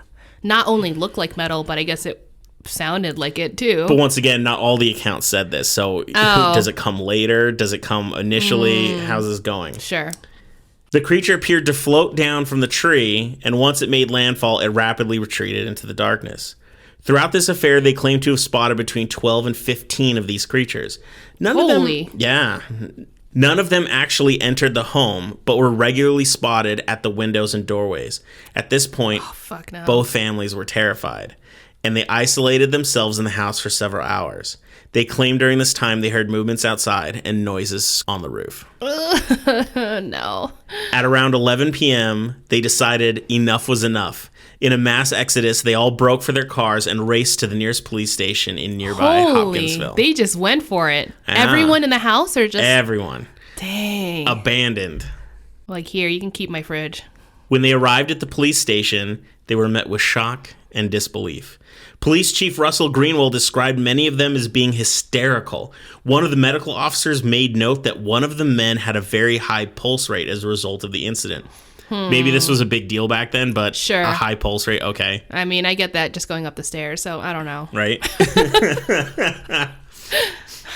not only looked like metal, but I guess it sounded like it too. But once again, not all the accounts said this. So does it come later? Does it come initially? How's this going? Sure. The creature appeared to float down from the tree, and once it made landfall, it rapidly retreated into the darkness. Throughout this affair, they claim to have spotted between 12 and 15 of these creatures. None of them actually entered the home, but were regularly spotted at the windows and doorways. At this point, both families were terrified, and they isolated themselves in the house for several hours. They claimed during this time they heard movements outside and noises on the roof. No. At around 11 p.m., they decided enough was enough. In a mass exodus, they all broke for their cars and raced to the nearest police station in nearby Hopkinsville. They just went for it. Everyone in the house, or just... Everyone. Dang. Abandoned. Like, here, you can keep my fridge. When they arrived at the police station, they were met with shock and disbelief. Police Chief Russell Greenwell described many of them as being hysterical. One of the medical officers made note that one of the men had a very high pulse rate as a result of the incident. Maybe this was a big deal back then, but sure. A high pulse rate, okay. I mean, I get that just going up the stairs, so I don't know. Right?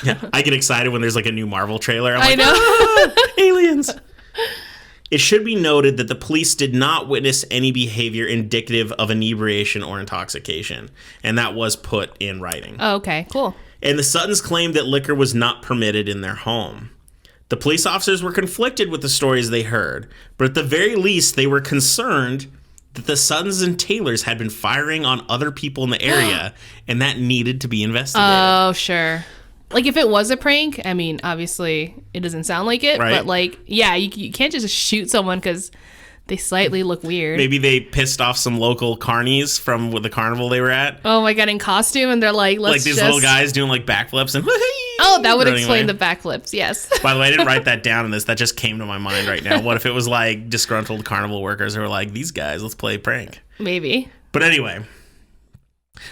Yeah, I get excited when there's like a new Marvel trailer. I'm like, know. Aliens! It should be noted that the police did not witness any behavior indicative of inebriation or intoxication, and that was put in writing. Oh, okay, cool. And the Suttons claimed that liquor was not permitted in their home. The police officers were conflicted with the stories they heard, but at the very least, they were concerned that the Suttons and Taylors had been firing on other people in the area, and that needed to be investigated. Oh, sure. Like, if it was a prank, I mean, obviously, it doesn't sound like it, right. But, like, yeah, you can't just shoot someone because they slightly look weird. Maybe they pissed off some local carnies from the carnival they were at. Oh, my God, in costume, and they're like, let's like these little guys doing, like, backflips and... Oh, that would explain the backflips, yes. By the way, I didn't write that down in this. That just came to my mind right now. What if it was, like, disgruntled carnival workers who were like, these guys, let's play a prank? Maybe. But anyway...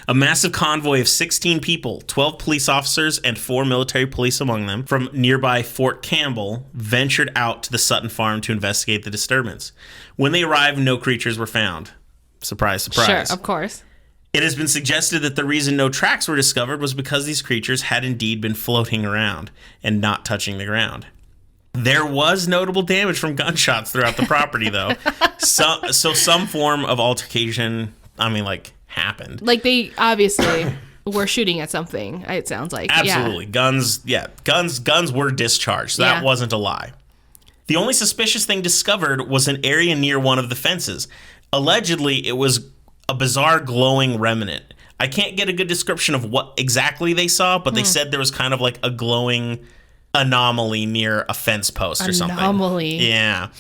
A massive convoy of 16 people, 12 police officers and 4 military police among them, from nearby Fort Campbell, ventured out to the Sutton farm to investigate the disturbance. When they arrived, no creatures were found. Surprise, surprise. Sure, of course. It has been suggested that the reason no tracks were discovered was because these creatures had indeed been floating around and not touching the ground. There was notable damage from gunshots throughout the property, though. So some form of altercation, happened. Like, they obviously were shooting at something, it sounds like. Absolutely. Yeah. Guns were discharged. So that wasn't a lie. The only suspicious thing discovered was an area near one of the fences. Allegedly, it was a bizarre glowing remnant. I can't get a good description of what exactly they saw, but they said there was kind of like a glowing anomaly near a fence post or something. Anomaly. Yeah.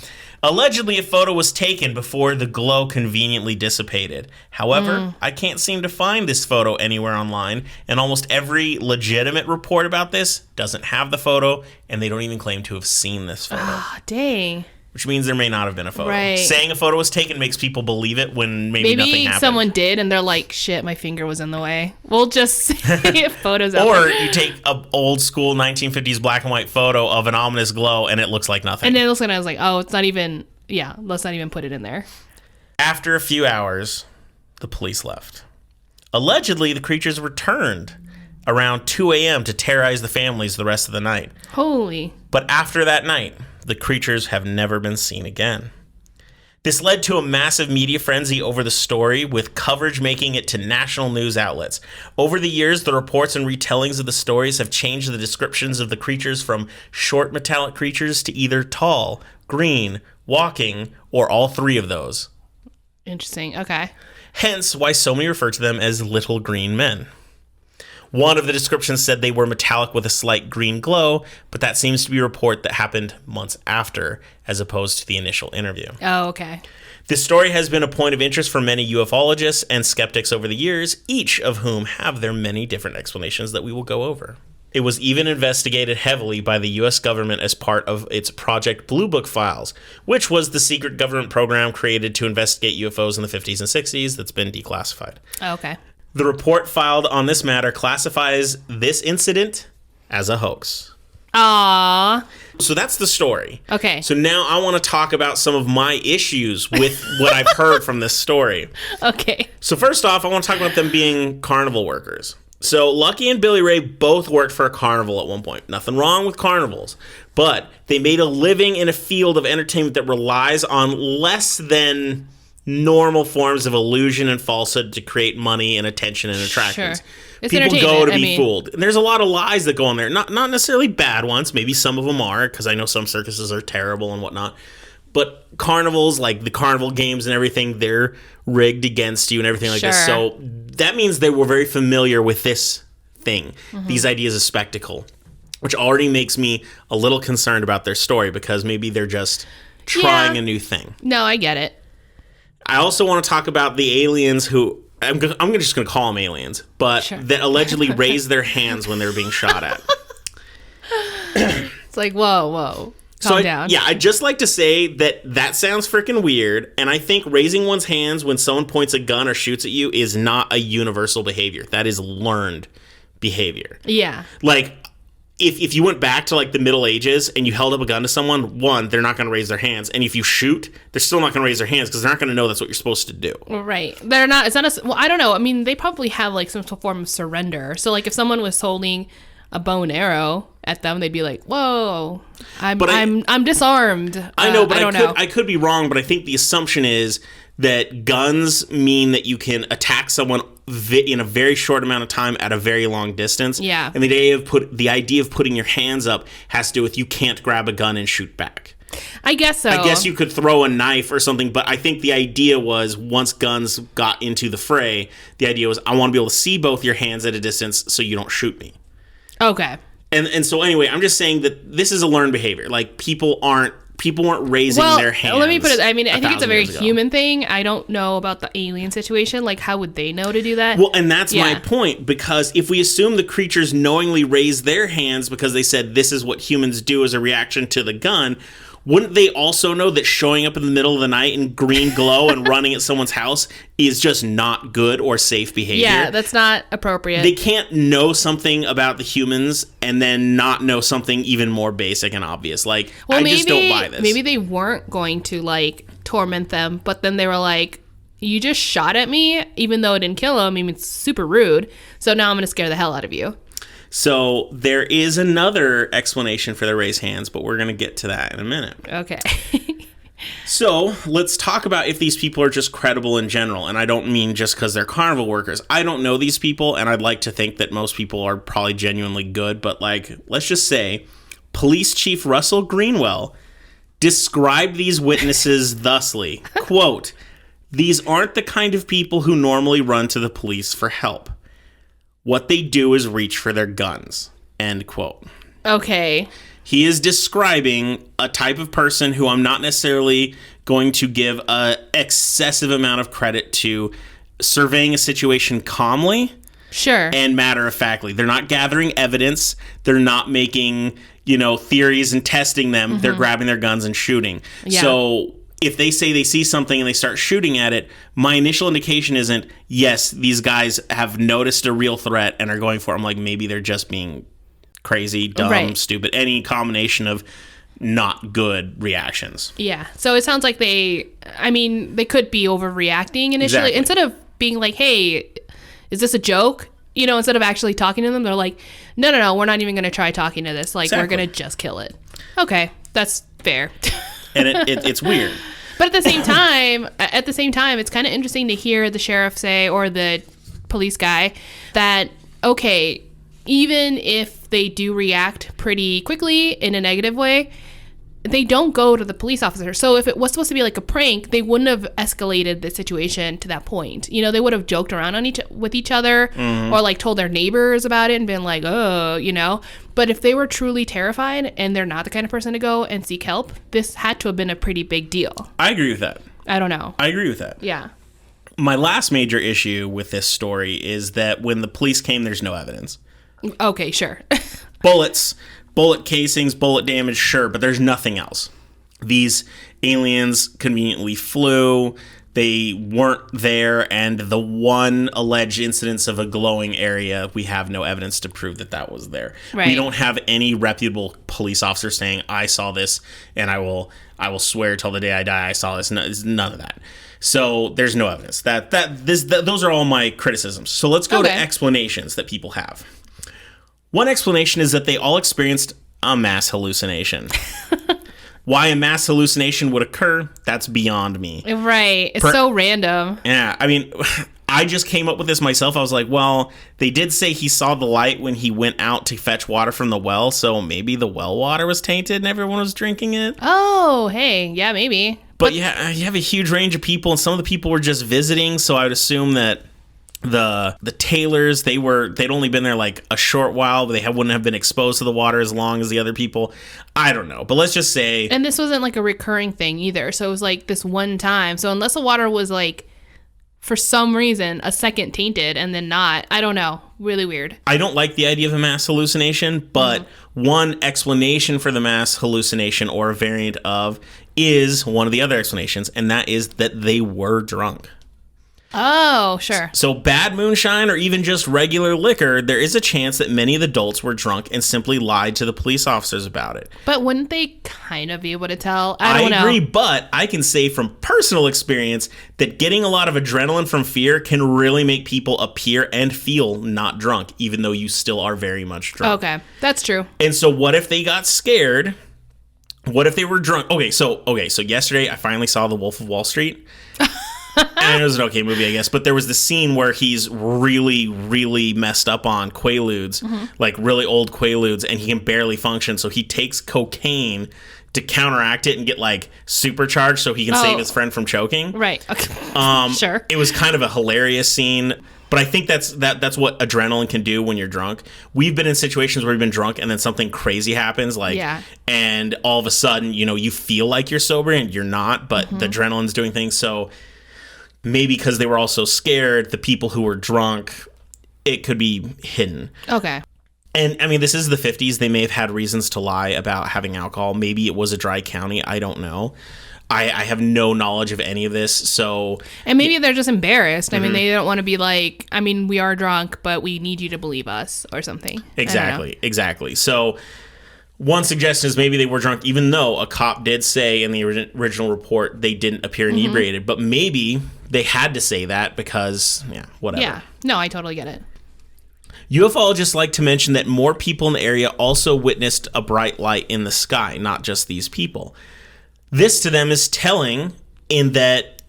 Allegedly, a photo was taken before the glow conveniently dissipated. However, I can't seem to find this photo anywhere online, and almost every legitimate report about this doesn't have the photo, and they don't even claim to have seen this photo. Ah, dang. Which means there may not have been a photo. Right. Saying a photo was taken makes people believe it when maybe nothing happened. Maybe someone did, and they're like, shit, my finger was in the way. We'll just see photos out Or there. you take an old school 1950s black and white photo of an ominous glow, and it looks like nothing. And then all of a sudden I was like, oh, it's not even, let's not even put it in there. After a few hours, the police left. Allegedly, the creatures returned around 2 a.m. to terrorize the families the rest of the night. Holy. But after that night, the creatures have never been seen again. This led to a massive media frenzy over the story, with coverage making it to national news outlets. Over the years, the reports and retellings of the stories have changed the descriptions of the creatures from short metallic creatures to either tall, green, walking, or all three of those. Interesting. Okay. Hence why so many refer to them as little green men. One of the descriptions said they were metallic with a slight green glow, but that seems to be a report that happened months after, as opposed to the initial interview. Oh, okay. This story has been a point of interest for many ufologists and skeptics over the years, each of whom have their many different explanations that we will go over. It was even investigated heavily by the U.S. government as part of its Project Blue Book files, which was the secret government program created to investigate UFOs in the 50s and 60s that's been declassified. Oh, okay. The report filed on this matter classifies this incident as a hoax. Aww. So that's the story. Okay. So now I want to talk about some of my issues with what I've heard from this story. Okay. So first off, I want to talk about them being carnival workers. So Lucky and Billy Ray both worked for a carnival at one point. Nothing wrong with carnivals, but they made a living in a field of entertainment that relies on less than normal forms of illusion and falsehood to create money and attention and attractions. Sure. It's People go to entertainment, be fooled. And there's a lot of lies that go on there. Not necessarily bad ones. Maybe some of them are, because I know some circuses are terrible and whatnot. But carnivals, like the carnival games and everything, they're rigged against you and everything like this. So that means they were very familiar with this thing, these ideas of spectacle, which already makes me a little concerned about their story, because maybe they're just trying a new thing. No, I get it. I also want to talk about the aliens who, I'm just going to call them aliens, but that allegedly raised their hands when they were being shot at. It's like, whoa. Calm down. Yeah, I'd just like to say that sounds freaking weird, and I think raising one's hands when someone points a gun or shoots at you is not a universal behavior. That is learned behavior. Yeah. Like, if you went back to, like, the Middle Ages and you held up a gun to someone, one, they're not going to raise their hands. And if you shoot, they're still not going to raise their hands because they're not going to know that's what you're supposed to do. Right. They're not, it's not a, well, I don't know. I mean, they probably have, like, some form of surrender. So, like, if someone was holding a bow and arrow at them, they'd be like, whoa, I'm disarmed. I know, but I don't know. I could be wrong, but I think the assumption is that guns mean that you can attack someone in a very short amount of time at a very long distance. Yeah. And the idea of putting your hands up has to do with you can't grab a gun and shoot back. I guess so. I guess you could throw a knife or something, but I think the idea was once guns got into the fray, the idea was I want to be able to see both your hands at a distance so you don't shoot me. Okay. And so anyway, I'm just saying that this is a learned behavior. Like people weren't raising their hands. Let me put it, I mean, I think it's a very 1,000 years ago. human thing. I don't know about the alien situation. Like, how would they know to do that? Well, and that's my point, because if we assume the creatures knowingly raised their hands because they said this is what humans do as a reaction to the gun, wouldn't they also know that showing up in the middle of the night in green glow and running at someone's house is just not good or safe behavior? Yeah, that's not appropriate. They can't know something about the humans and then not know something even more basic and obvious. Like, I just don't buy this. Maybe they weren't going to, like, torment them, but then they were like, you just shot at me, even though it didn't kill him. I mean, it's super rude. So now I'm going to scare the hell out of you. So there is another explanation for their raised hands, but we're going to get to that in a minute. Okay. So let's talk about if these people are just credible in general. And I don't mean just because they're carnival workers. I don't know these people, and I'd like to think that most people are probably genuinely good. But, like, let's just say Police Chief Russell Greenwell described these witnesses thusly, quote, "These aren't the kind of people who normally run to the police for help. What they do is reach for their guns," end quote. Okay. He is describing a type of person who I'm not necessarily going to give a excessive amount of credit to surveying a situation calmly. Sure. And matter-of-factly. They're not gathering evidence. They're not making, theories and testing them. They're grabbing their guns and shooting. Yeah. So if they say they see something and they start shooting at it, my initial indication isn't, yes, these guys have noticed a real threat and are going for it. I'm like, maybe they're just being crazy, dumb, stupid, any combination of not good reactions. Yeah. So it sounds like they could be overreacting initially. Exactly. Instead of being like, hey, is this a joke? Instead of actually talking to them, they're like, no, we're not even going to try talking to this. Like, We're going to just kill it. Okay, that's fair. And it's weird. But at the same time, it's kind of interesting to hear the sheriff say, or the police guy, that, okay, even if they do react pretty quickly in a negative way, they don't go to the police officer. So if it was supposed to be like a prank, they wouldn't have escalated the situation to that point. They would have joked around with each other, or like told their neighbors about it and been like, oh, But if they were truly terrified and they're not the kind of person to go and seek help, this had to have been a pretty big deal. I agree with that. I don't know. I agree with that. Yeah. My last major issue with this story is that when the police came, there's no evidence. Okay, sure. Bullets, bullet casings, bullet damage, sure, but there's nothing else. These aliens conveniently flew. They weren't there, and the one alleged incidence of a glowing area, we have no evidence to prove that was there. Right. We don't have any reputable police officer saying, I saw this, and I will swear till the day I die I saw this. None of that. So there's no evidence. Those are all my criticisms. So let's go to explanations that people have. One explanation is that they all experienced a mass hallucination. Why a mass hallucination would occur, that's beyond me. Right. It's so random. Yeah. I mean, I just came up with this myself. I was like, well, they did say he saw the light when he went out to fetch water from the well, so maybe the well water was tainted and everyone was drinking it. Oh, hey. Yeah, maybe. But yeah, you have a huge range of people, and some of the people were just visiting, so I would assume that the Taylors, they'd only been there like a short while, but they wouldn't have been exposed to the water as long as the other people. I don't know, but let's just say. And this wasn't like a recurring thing either, so it was like this one time. So unless the water was like, for some reason, a second tainted and then not, I don't know, really weird. I don't like the idea of a mass hallucination, but one explanation for the mass hallucination, or a variant of, is one of the other explanations, and that is that they were drunk. Oh, sure. So bad moonshine or even just regular liquor, there is a chance that many of the adults were drunk and simply lied to the police officers about it. But wouldn't they kind of be able to tell? I don't know. I agree, but I can say from personal experience that getting a lot of adrenaline from fear can really make people appear and feel not drunk, even though you still are very much drunk. Okay, that's true. And so what if they got scared? What if they were drunk? Okay, so yesterday I finally saw The Wolf of Wall Street. And it was an okay movie, I guess. But there was the scene where he's really, really messed up on Quaaludes, like really old Quaaludes, and he can barely function. So he takes cocaine to counteract it and get like supercharged so he can save his friend from choking. Right. Okay. Sure. It was kind of a hilarious scene. But I think that's what adrenaline can do when you're drunk. We've been in situations where we've been drunk and then something crazy happens, and all of a sudden, you feel like you're sober and you're not, but the adrenaline's doing things. So maybe because they were all so scared, the people who were drunk, it could be hidden. Okay. And I mean, this is the 50s. They may have had reasons to lie about having alcohol. Maybe it was a dry county. I don't know. I have no knowledge of any of this, so. And maybe they're just embarrassed. I mean, they don't want to be like, we are drunk, but we need you to believe us or something. Exactly. So one suggestion is maybe they were drunk, even though a cop did say in the original report they didn't appear inebriated. But maybe they had to say that because, whatever. Yeah. No, I totally get it. UFOlogists like to mention that more people in the area also witnessed a bright light in the sky, not just these people. This to them is telling in that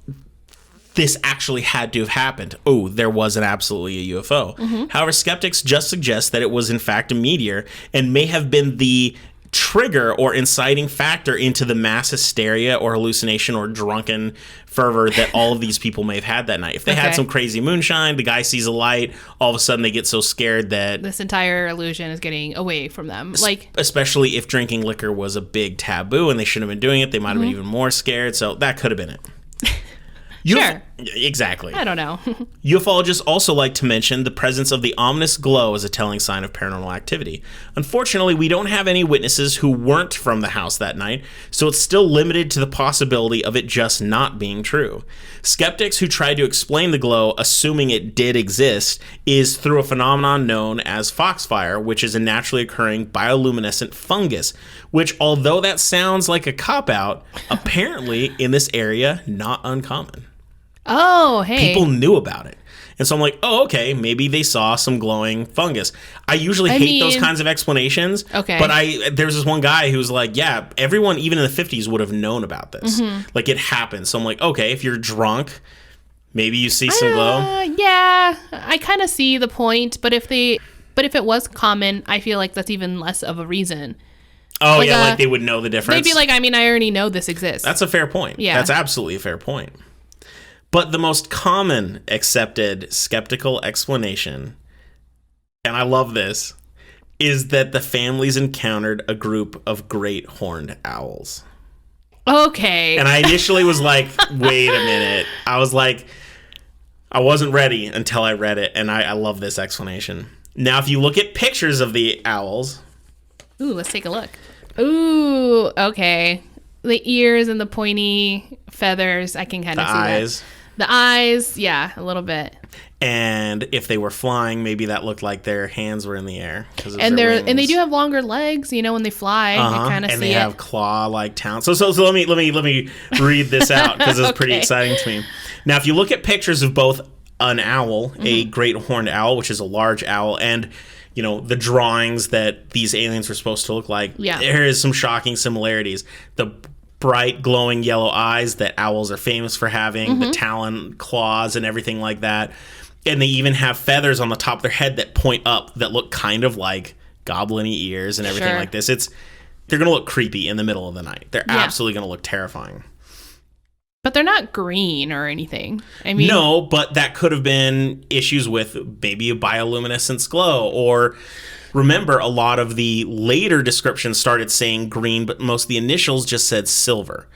this actually had to have happened. Oh, there was absolutely a UFO. However, skeptics just suggest that it was in fact a meteor and may have been the trigger or inciting factor into the mass hysteria or hallucination or drunken fervor that all of these people may have had that night. If they had some crazy moonshine, the guy sees a light, all of a sudden they get so scared that this entire illusion is getting away from them. Especially if drinking liquor was a big taboo and they shouldn't have been doing it, they might have been even more scared. So that could have been it. Sure. Exactly. I don't know. Ufologists also like to mention the presence of the ominous glow as a telling sign of paranormal activity. Unfortunately, we don't have any witnesses who weren't from the house that night, so it's still limited to the possibility of it just not being true. Skeptics who try to explain the glow, assuming it did exist, is through a phenomenon known as foxfire, which is a naturally occurring bioluminescent fungus, which, although that sounds like a cop-out, apparently in this area, not uncommon. Oh, hey. People knew about it. And so I'm like, oh, okay, maybe they saw some glowing fungus. I usually hate those kinds of explanations. Okay. But there's this one guy who's like, yeah, everyone, even in the 50s, would have known about this. Like, it happened. So I'm like, okay, if you're drunk, maybe you see some glow. Yeah, I kind of see the point. But if it was common, I feel like that's even less of a reason. Oh, like, like they would know the difference. They'd be like, I mean, I already know this exists. That's a fair point. Yeah. That's absolutely a fair point. But the most common accepted skeptical explanation, and I love this, is that the families encountered a group of great horned owls. Okay. And I initially was like, wait a minute. I was like, I wasn't ready until I read it, and I love this explanation. Now, if you look at pictures of the owls... Ooh, let's take a look. Ooh, okay. The ears and the pointy feathers, I can kind of see eyes. that. The eyes, yeah, a little bit. And if they were flying, maybe that looked like their hands were in the air. And they do have longer legs, you know, when they fly. You kind of see it. And they have claw-like talons. So let me read this out because it's pretty exciting to me. Now, if you look at pictures of both an owl, a great horned owl, which is a large owl, and you know, the drawings that these aliens were supposed to look like, there is some shocking similarities. The bright glowing yellow eyes that owls are famous for having, the talon claws and everything like that. And they even have feathers on the top of their head that point up that look kind of like goblin-y ears and everything like this. They're going to look creepy in the middle of the night. They're absolutely going to look terrifying. But they're not green or anything. I mean, no, but that could have been issues with maybe a bioluminescence glow. Or remember, a lot of the later descriptions started saying green, but most of the initials just said silver.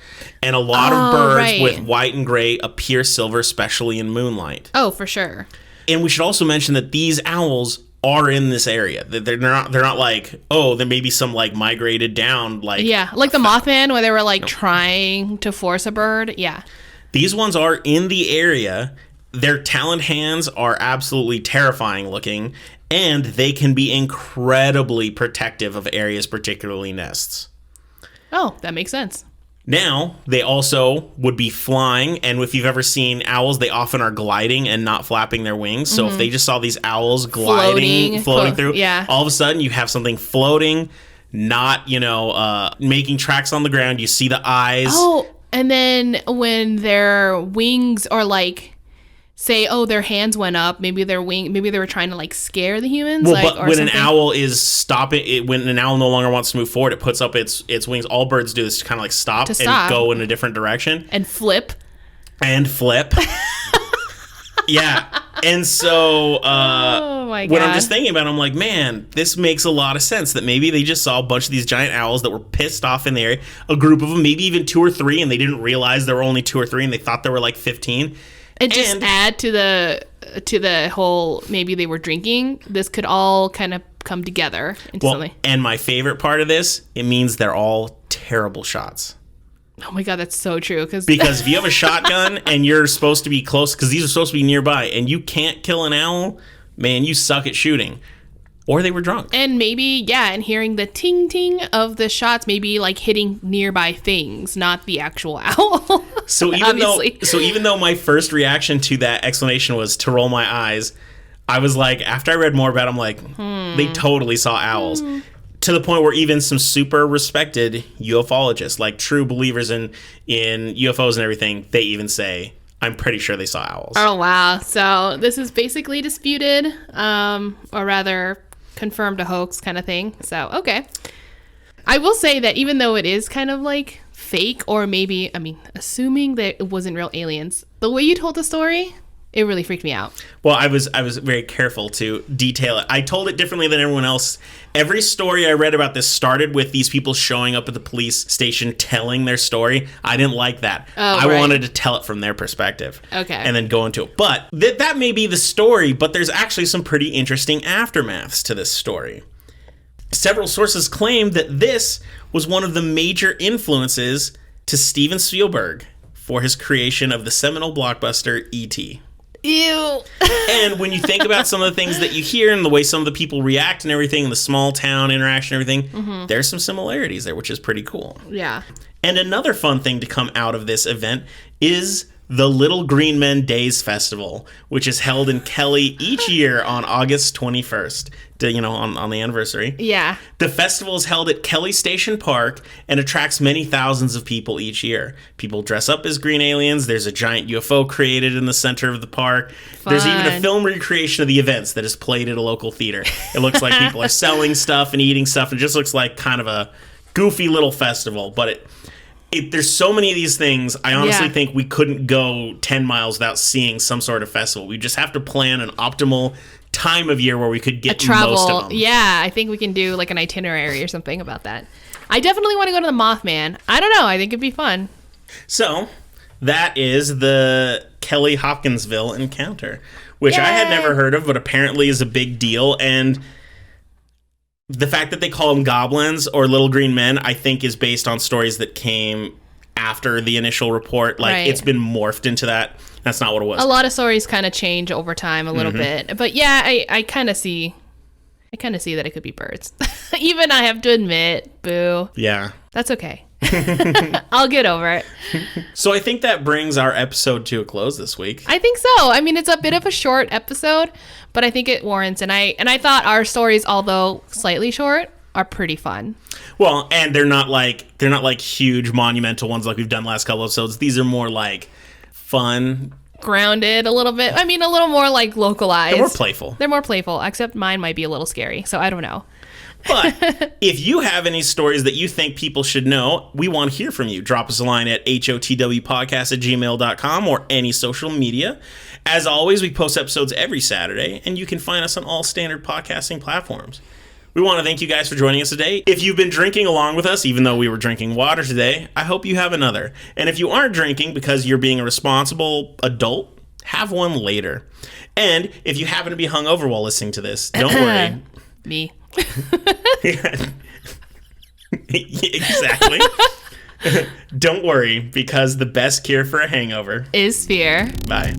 And a lot of birds with white and gray appear silver, especially in moonlight. Oh, for sure. And we should also mention that these owls are in this area. They're not like, oh, there may be some like migrated down like like the Mothman where they were like trying to force a bird. Yeah. These ones are in the area. Their taloned hands are absolutely terrifying looking, and they can be incredibly protective of areas, particularly nests. Oh, that makes sense. Now, they also would be flying, and if you've ever seen owls, they often are gliding and not flapping their wings. So if they just saw these owls floating through, all of a sudden you have something floating, not, making tracks on the ground. You see the eyes. Oh, and then when their wings are like... say, oh, their hands went up. Maybe they were trying to like scare the humans. Well, but when an owl is stopping, when an owl no longer wants to move forward, it puts up its wings. All birds do is to kind of like stop and go in a different direction and flip. Yeah, and so oh my God. When I'm just thinking about it, I'm like, man, this makes a lot of sense. That maybe they just saw a bunch of these giant owls that were pissed off in the area, a group of them, maybe even 2 or 3, and they didn't realize there were only 2 or 3, and they thought there were like 15. And just add to the whole, maybe they were drinking. This could all kind of come together into something. And my favorite part of this, it means they're all terrible shots. Oh my God, that's so true. Because if you have a shotgun and you're supposed to be close, because these are supposed to be nearby, and you can't kill an owl, man, you suck at shooting. Or they were drunk. And maybe, and hearing the ting-ting of the shots, maybe like hitting nearby things, not the actual owl. So even though my first reaction to that explanation was to roll my eyes, I was like, after I read more about it, I'm like, they totally saw owls. To the point where even some super respected ufologists, like true believers in UFOs and everything, they even say, I'm pretty sure they saw owls. Oh, wow. So this is basically disputed, or rather... confirmed a hoax kind of thing. So, okay. I will say that even though it is kind of like fake, or maybe, I mean, assuming that it wasn't real aliens, the way you told the story, it really freaked me out. Well, I was very careful to detail it. I told it differently than everyone else. Every story I read about this started with these people showing up at the police station telling their story. I didn't like that. I wanted to tell it from their perspective. Okay. And then go into it. But that may be the story, but there's actually some pretty interesting aftermaths to this story. Several sources claim that this was one of the major influences to Steven Spielberg for his creation of the seminal blockbuster E.T. Ew. And when you think about some of the things that you hear and the way some of the people react and everything, and the small town interaction and everything, there's some similarities there, which is pretty cool. Yeah. And another fun thing to come out of this event is the Little Green Men Days Festival, which is held in Kelly each year on August 21st, on the anniversary. Yeah. The festival is held at Kelly Station Park and attracts many thousands of people each year. People dress up as green aliens. There's a giant UFO created in the center of the park. Fun. There's even a film recreation of the events that is played at a local theater. It looks like people are selling stuff and eating stuff, and it just looks like kind of a goofy little festival, but there's so many of these things. I honestly think we couldn't go 10 miles without seeing some sort of festival. We just have to plan an optimal time of year where we could get most of them. Yeah, I think we can do like an itinerary or something about that. I definitely want to go to the Mothman. I don't know. I think it'd be fun. So that is the Kelly-Hopkinsville encounter, which I had never heard of, but apparently is a big deal. And the fact that they call them goblins or little green men, I think, is based on stories that came after the initial report. Like, it's been morphed into that. That's not what it was. A lot of stories kind of change over time a little bit. But yeah, I kind of see that it could be birds. Even I have to admit, boo. Yeah. That's okay. I'll get over it. So I think that brings our episode to a close this week. I think so. I mean, it's a bit of a short episode, but I think it warrants. And I thought our stories, although slightly short, are pretty fun. Well, and they're not like huge monumental ones like we've done last couple episodes. These are more like fun, grounded a little bit. I mean, a little more like localized. They're more playful, except mine might be a little scary. So I don't know. But if you have any stories that you think people should know, we want to hear from you. Drop us a line at hotwpodcast@gmail.com or any social media. As always, we post episodes every Saturday, and you can find us on all standard podcasting platforms. We want to thank you guys for joining us today. If you've been drinking along with us, even though we were drinking water today, I hope you have another. And if you aren't drinking because you're being a responsible adult, have one later. And if you happen to be hungover while listening to this, don't worry. Me. Exactly. Don't worry, because the best cure for a hangover is fear. Bye.